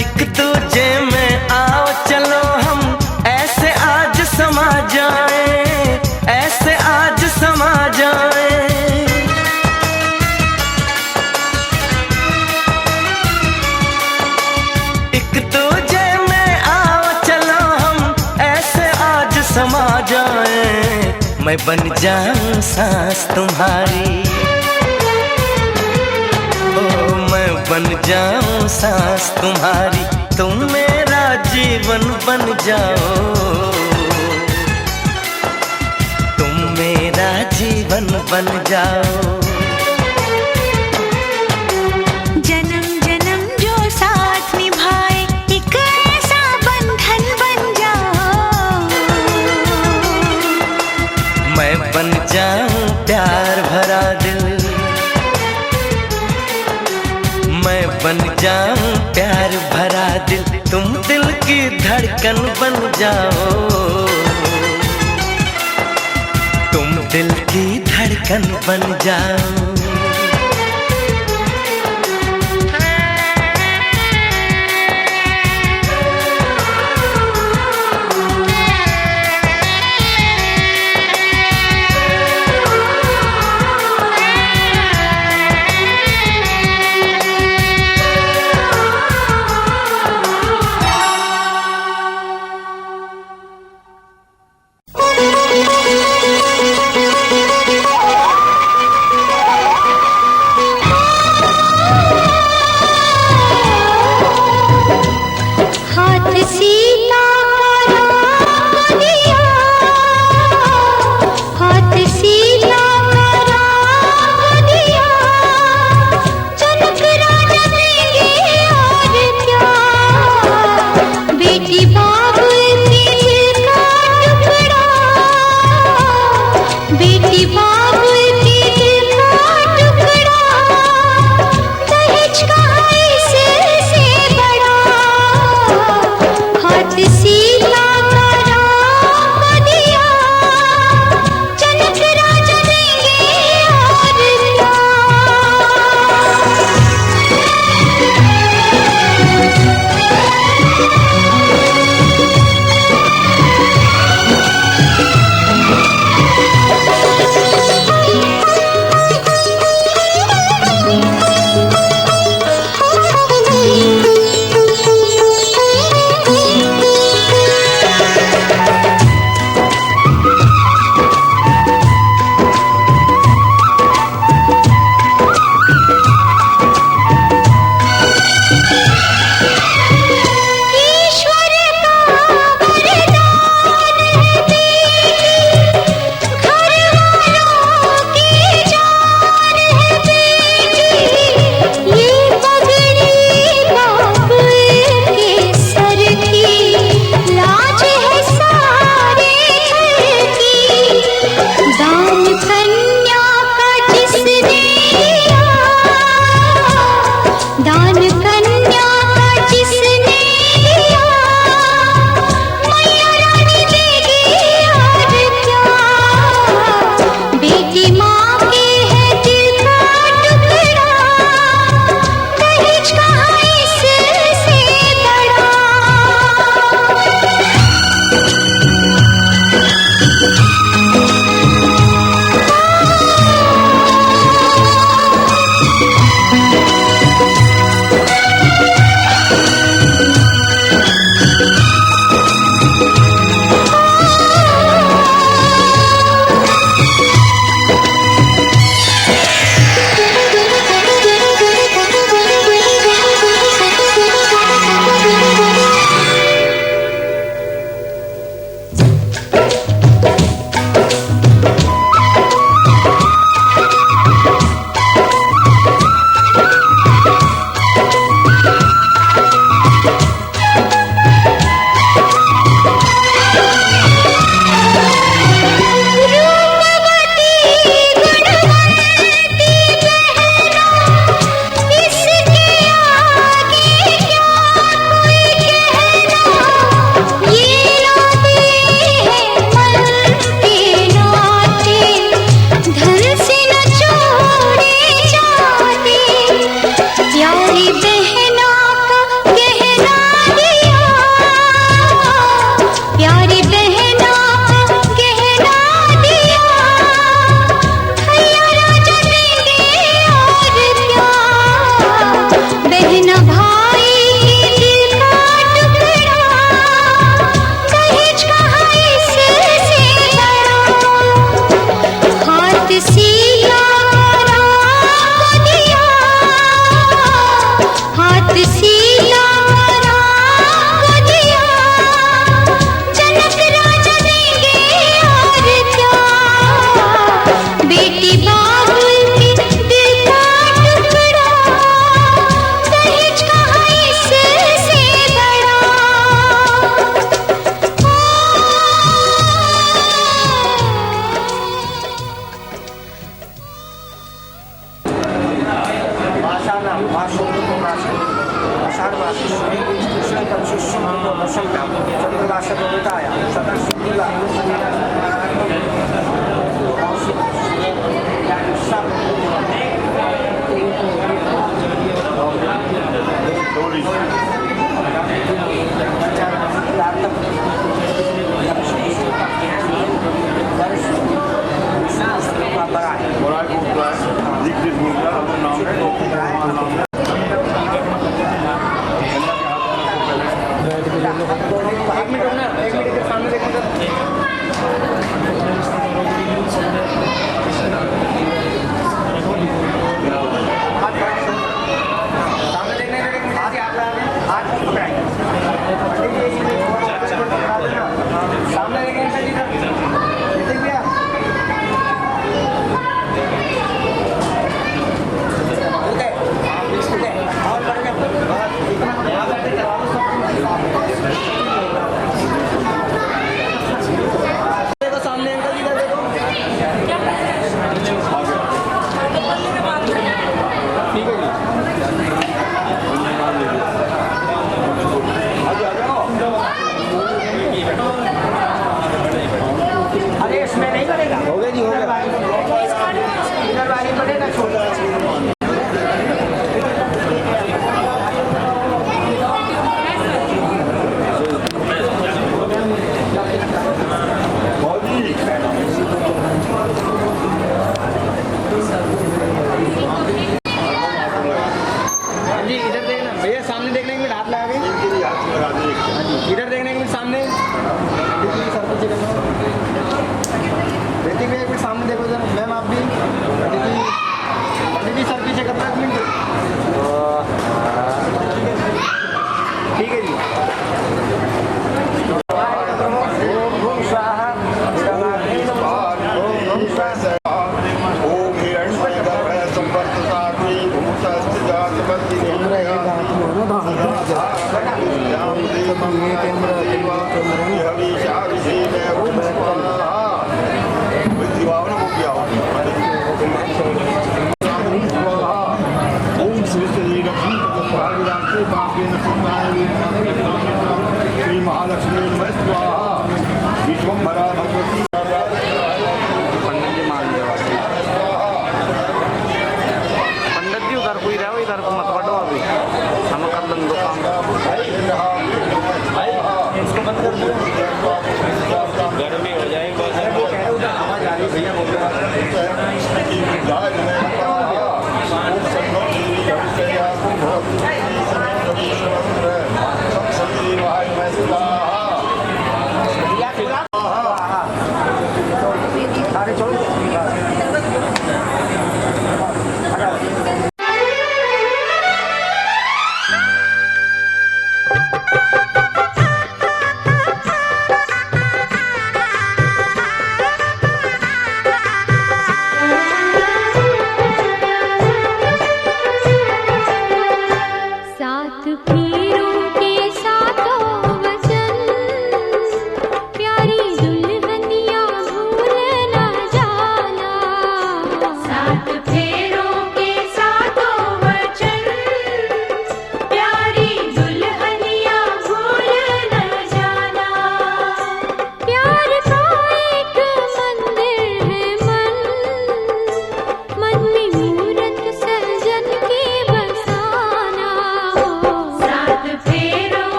एक दूजे में आओ चलो हम ऐसे आज समा जाएं, ऐसे आज समा जाएं। एक दूजे में आओ चलो हम ऐसे आज समा जाएं। मैं बन जाऊं सांस तुम्हारी, मैं बन जाऊं सांस तुम्हारी, तुम मेरा जीवन बन जाओ, तुम मेरा जीवन बन जाओ। जन्म जन्म जो साथ निभाए, एक ऐसा बंधन बन जाओ। मैं बन जाऊं प्यार भरा दिल, मैं बन जाऊं प्यार भरा दिल, तुम दिल की धड़कन बन जाओ, तुम दिल की धड़कन बन जाओ।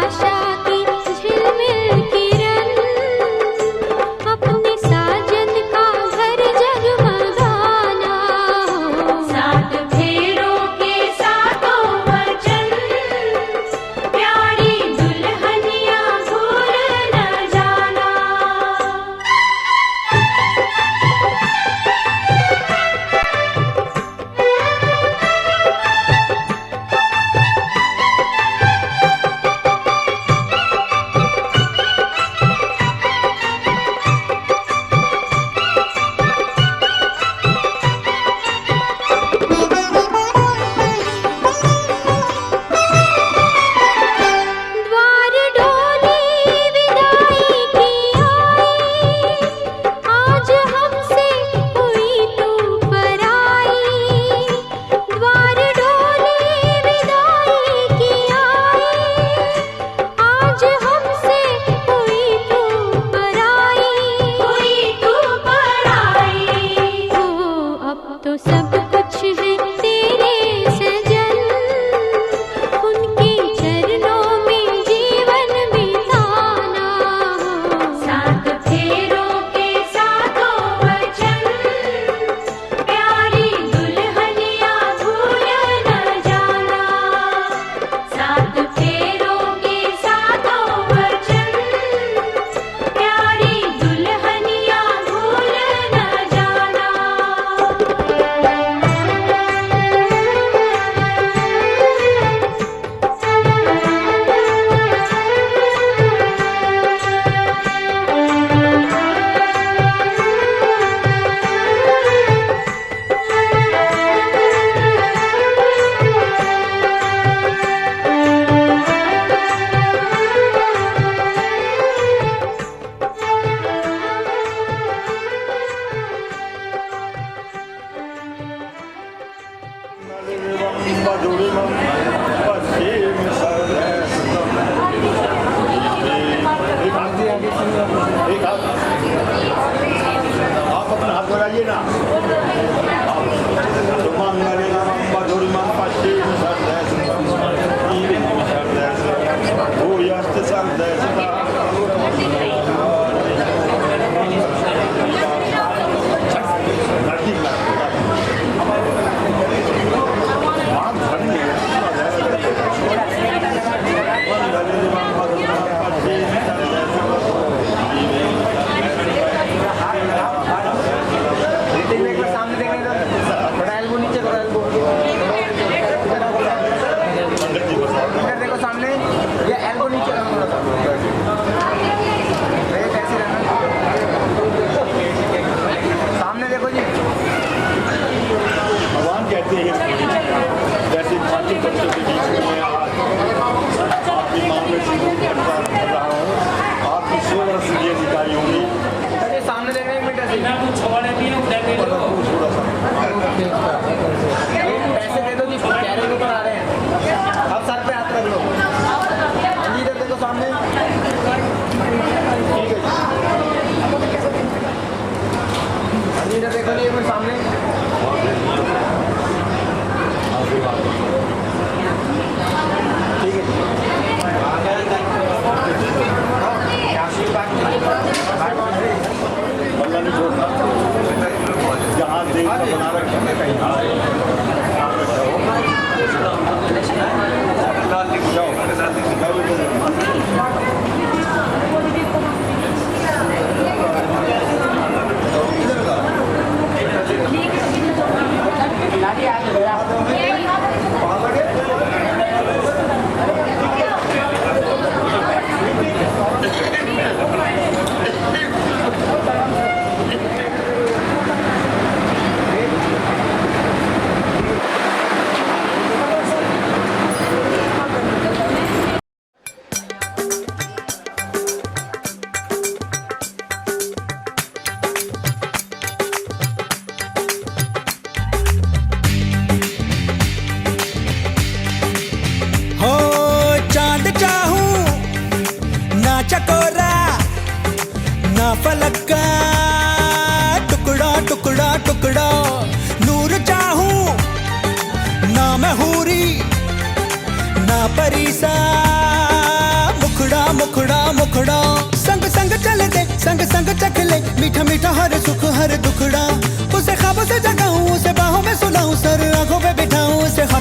आशा की झिलमिल किरण अपने साजन का घर जगमगाना हो। सात फेरों के सातों वचन प्यारी दुल्हनिया भूल न जाना।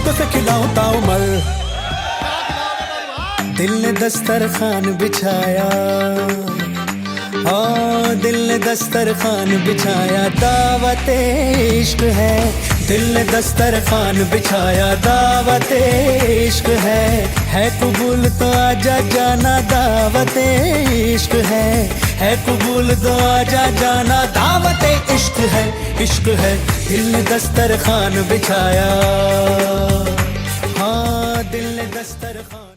हाथों से खिलाऊं ताउमर। दिल ने दस्तरखान बिछाया, हाँ दिल ने दस्तरखान बिछाया, दावत इश्क है। दिल ने दस्तरखान बिछाया, दावत इश्क है कबूल तो आजा जाना, दावत इश्क है कबूल तो आजा जाना, दावत इश्क है, इश्क है। दिल ने दस्तरखान बिछाया, हाँ दिल ने दस्तरखान।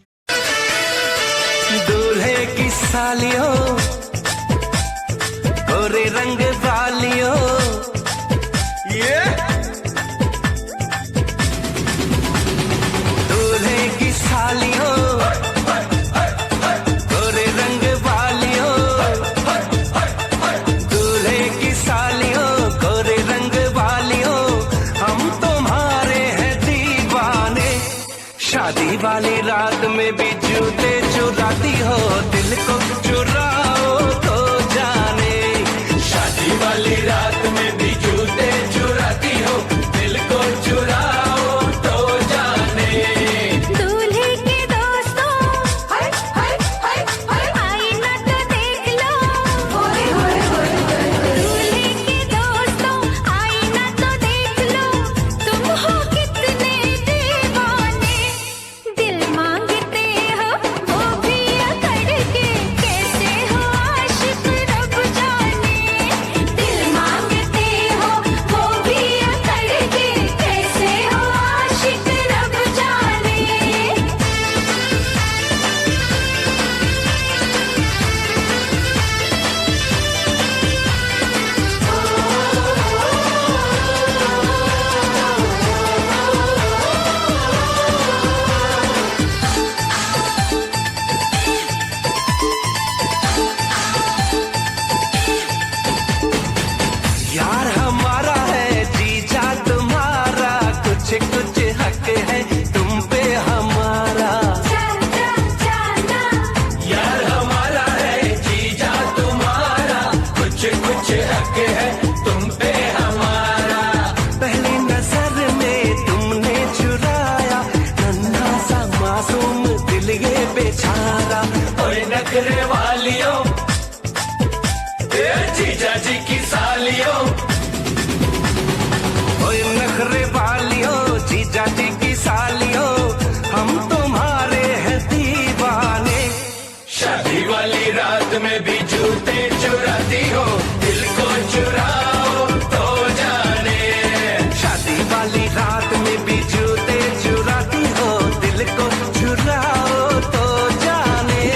दूल्हे की सालियों गोरे रंग वालियों, दूल्हे की सालियों गोरे रंग वालियों, दूल्हे की सालियों गोरे रंग वालियों, हम तुम्हारे हैं दीवाने। शादी वाली रात में भी जूते चुराती हो, दिल को चुराओ तो जाने। शादी वाली रात में भी जूते चुराती हो, दिल को चुराओ तो जाने। दूल्हे के दोस्तों हाय हाय हाय हाय, आईना तो देख लो, होए होए होए। दूल्हे के दोस्तों आईना तो देख लो, तुम हो कितने दीवाने। दिल मांगते हो वो भी अकड़ के, कैसे हो आशिक रब जाने। दिल मांगते हो वो भी अकड़ के, कैसे हो आशिक रब जाने। यार हमारा है जीजा तुम्हारा, कुछ कुछ हक है तुम पे हमारा। यार हमारा है जीजा तुम्हारा, कुछ कुछ हक है तुम पे हमारा। पहली नजर में तुमने चुराया, नन्हा सा मासूम दिल ये बेचारा। ओए नखरे वालियों, जीजा जी की सालियों, ओए नखरे वालियों, जीजा जी की सालियों, हम तुम्हारे हैं दीवाने। शादी वाली रात में भी जूते चुराती हो, दिल को चुराओ तो जाने। शादी वाली रात में भी जूते चुराती हो, दिल को चुराओ तो जाने।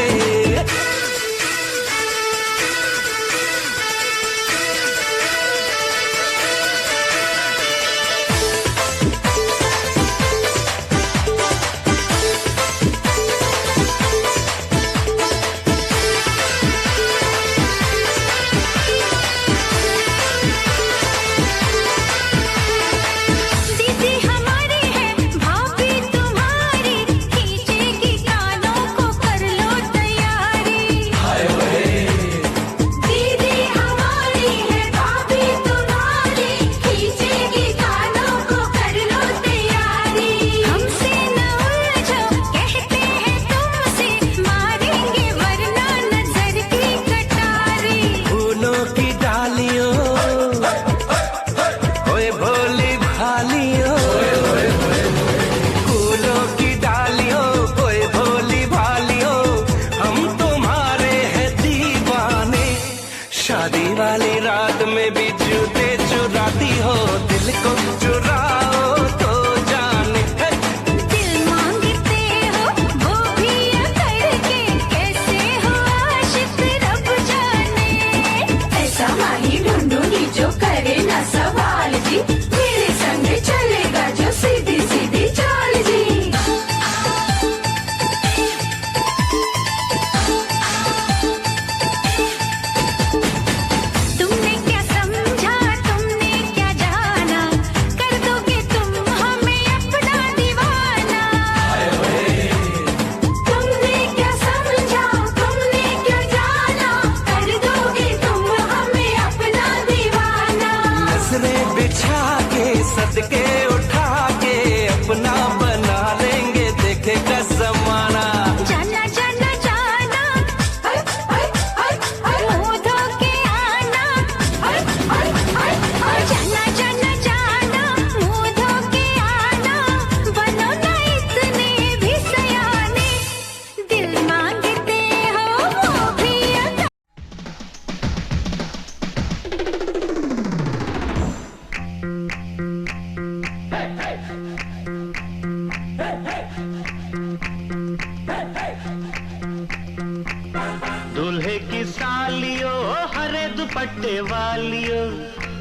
सालियो हरे दुपट्टे वालियो,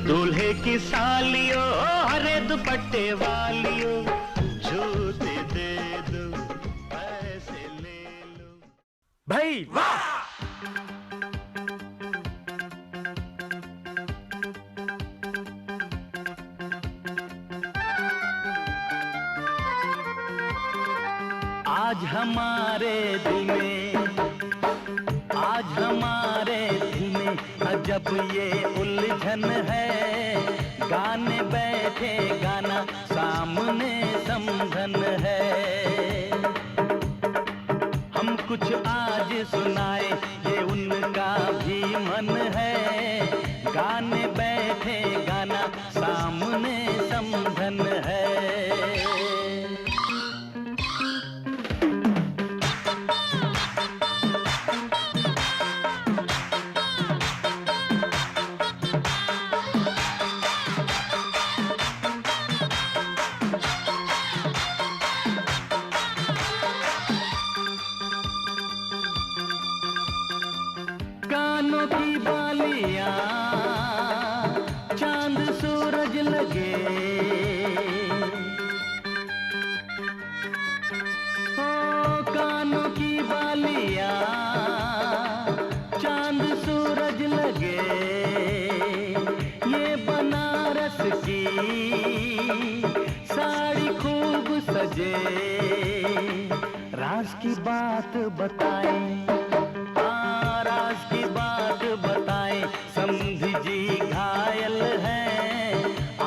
दूल्हे की सालियो हरे दुपट्टे वालियो, जूते दे दो पैसे ले लो। भाई वाह! आज हमारे दिल में, आज हमारे दिल में अजब ये उलझन है, गाने बैठे गाना सामने समझन है। हम कुछ आज सुनाए ये उनका भी मन है, गाने बैठे गाना सामने समझन है। कानों की बालियां चांद सूरज लगे, ओ कानों की बालियां चांद सूरज लगे, ये बनारस की साड़ी खूब सजे, राज की बात बताएं, राज की बात बताएं, समधी जी घायल हैं,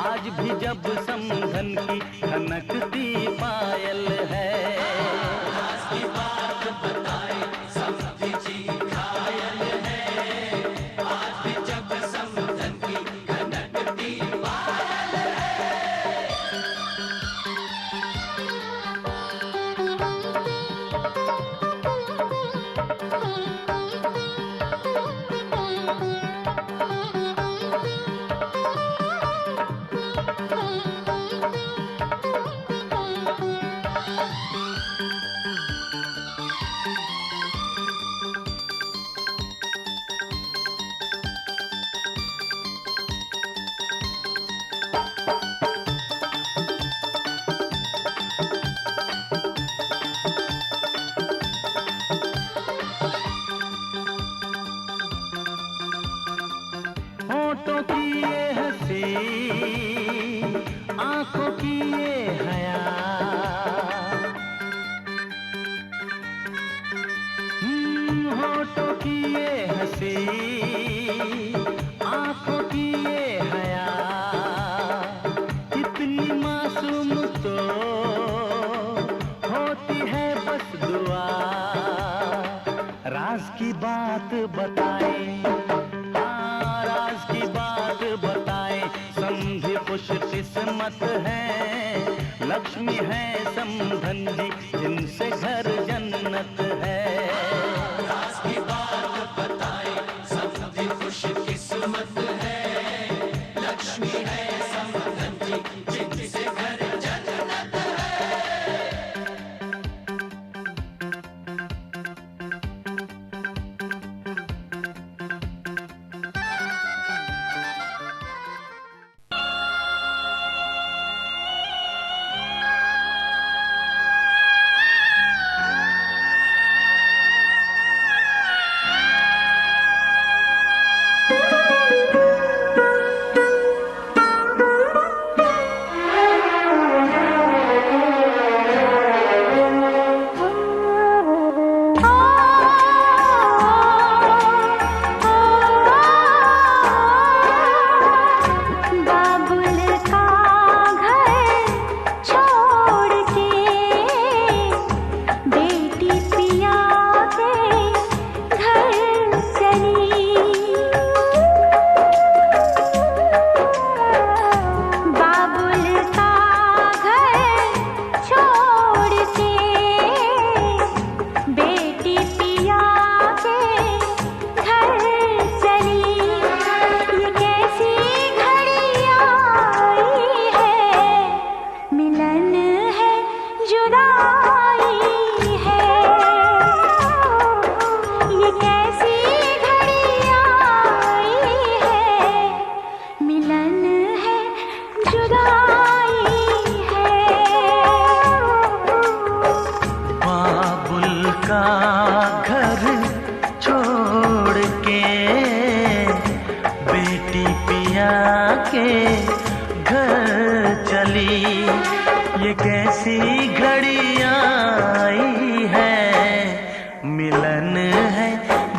आज भी जब समधन की खनकती पायल है। राज की बात बताएं, समधी जी घायल हैं, आज भी जब समधन की खनकती पायल है। होठों की ये हंसी, आंखों की ये हया, होठों की ये हंसी, आंखों की ये हया, इतनी मासूम तो होती है बस दुआ, राज की बात बताएं, राज की बात बताएं, समझे खुश किस्मत है, लक्ष्मी है समधन जी जिनसे घर जन्नत है। राज की बात बताएं, समझे खुश किस्मत है, लक्ष्मी है समधन जी जिनसे घर जन्नत है।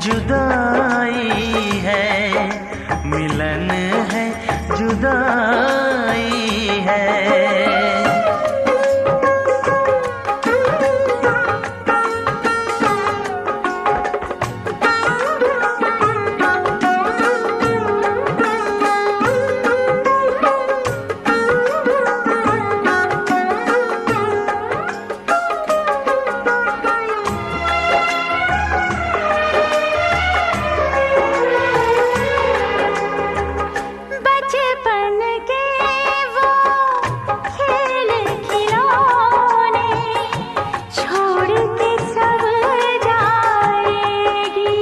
जुदाई है, मिलन है जुदाई है। बचपन के वो खेल खिलौने छोड़ के सब जाएगी।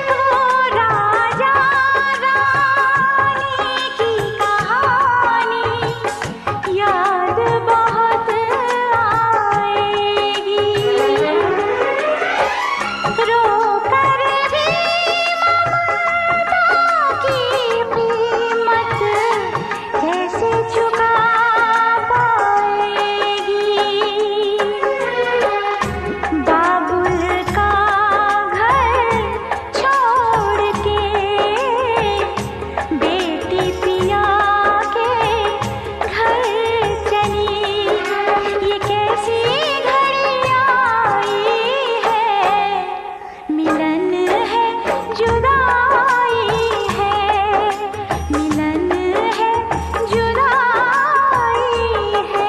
वो राजा रानी की कहानी याद बहुत आएगी। रो कर भी की कीमत कैसे चुका पाएगी। बाबुल का घर छोड़ के बेटी पिया के घर चली। ये कैसी घड़ी आई है, मिलन है जुदाई है, मिलन है जुदाई है।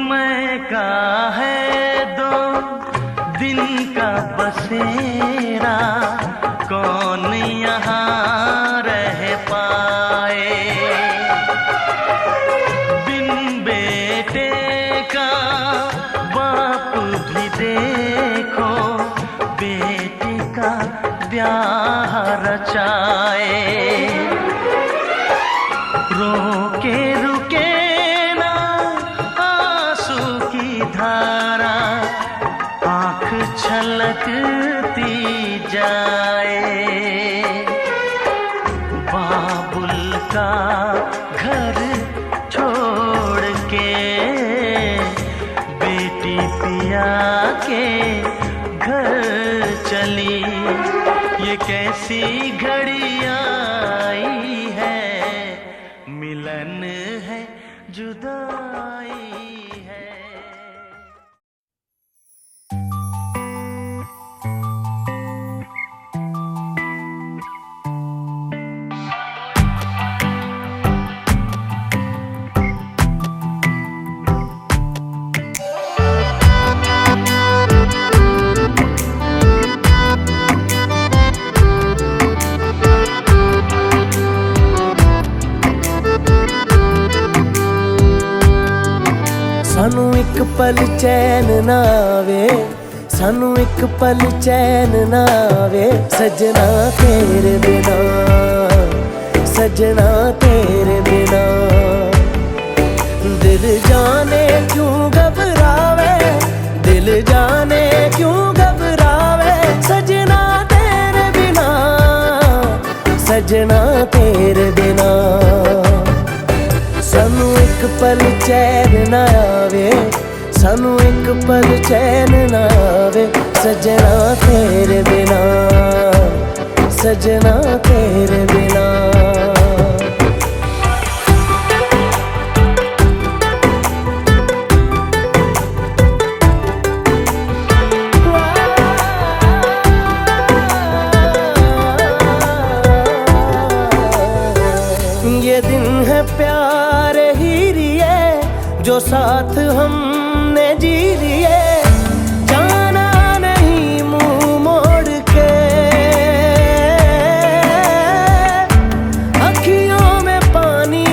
मैं का है 2 दिन का बसेरा, कौन यहाँ रह पाए। बिन बेटे का बाप भी देखो, बेटे का ब्याह रचाए। रोके रुके ना आंसू की धारा, आँख छलकती जाए। बाबुल का घर छोड़ के बेटी पिया के घर चली। ये कैसी घड़ी आई है, मिलन है जुदाई है। सानू एक पल चैन ना आवे, सानू एक पल चैन ना आवे, सजना तेरे बिना, सजना तेरे बिना। दिल जाने क्यों घबरावे, दिल जाने क्यों घबरावे, सजना तेरे बिना, सजना तेरे बिना। सानू एक पल चैन ना आवे, सानू एक पल चैन ना आवे, सजना तेरे बिना, सजना तेरे बिना। ये दिन है प्यारे ही लिए जो साथ हमने जी लिए, जाना नहीं मुंह मोड़ के, अखियों में पानी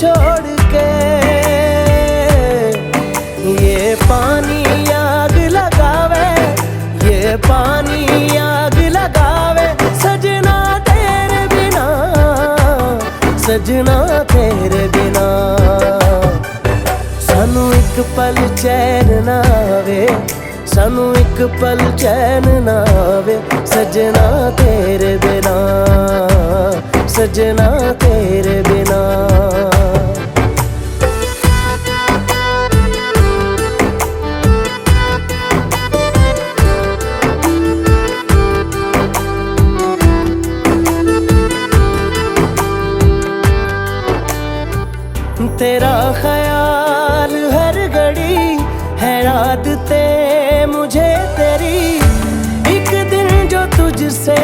छोड़ के। ये पानी आग लगावे, ये पानी आग लगावे, सजना तेरे बिना, सजना तेरे बिना। सानू एक पल चैन ना आवे, सानू एक पल चैन ना आवे, सजना तेरे बिना, सजना तेरे बिना। तेरा ख्याल हर घड़ी है आदतें मुझे तेरी, एक दिन जो तुझसे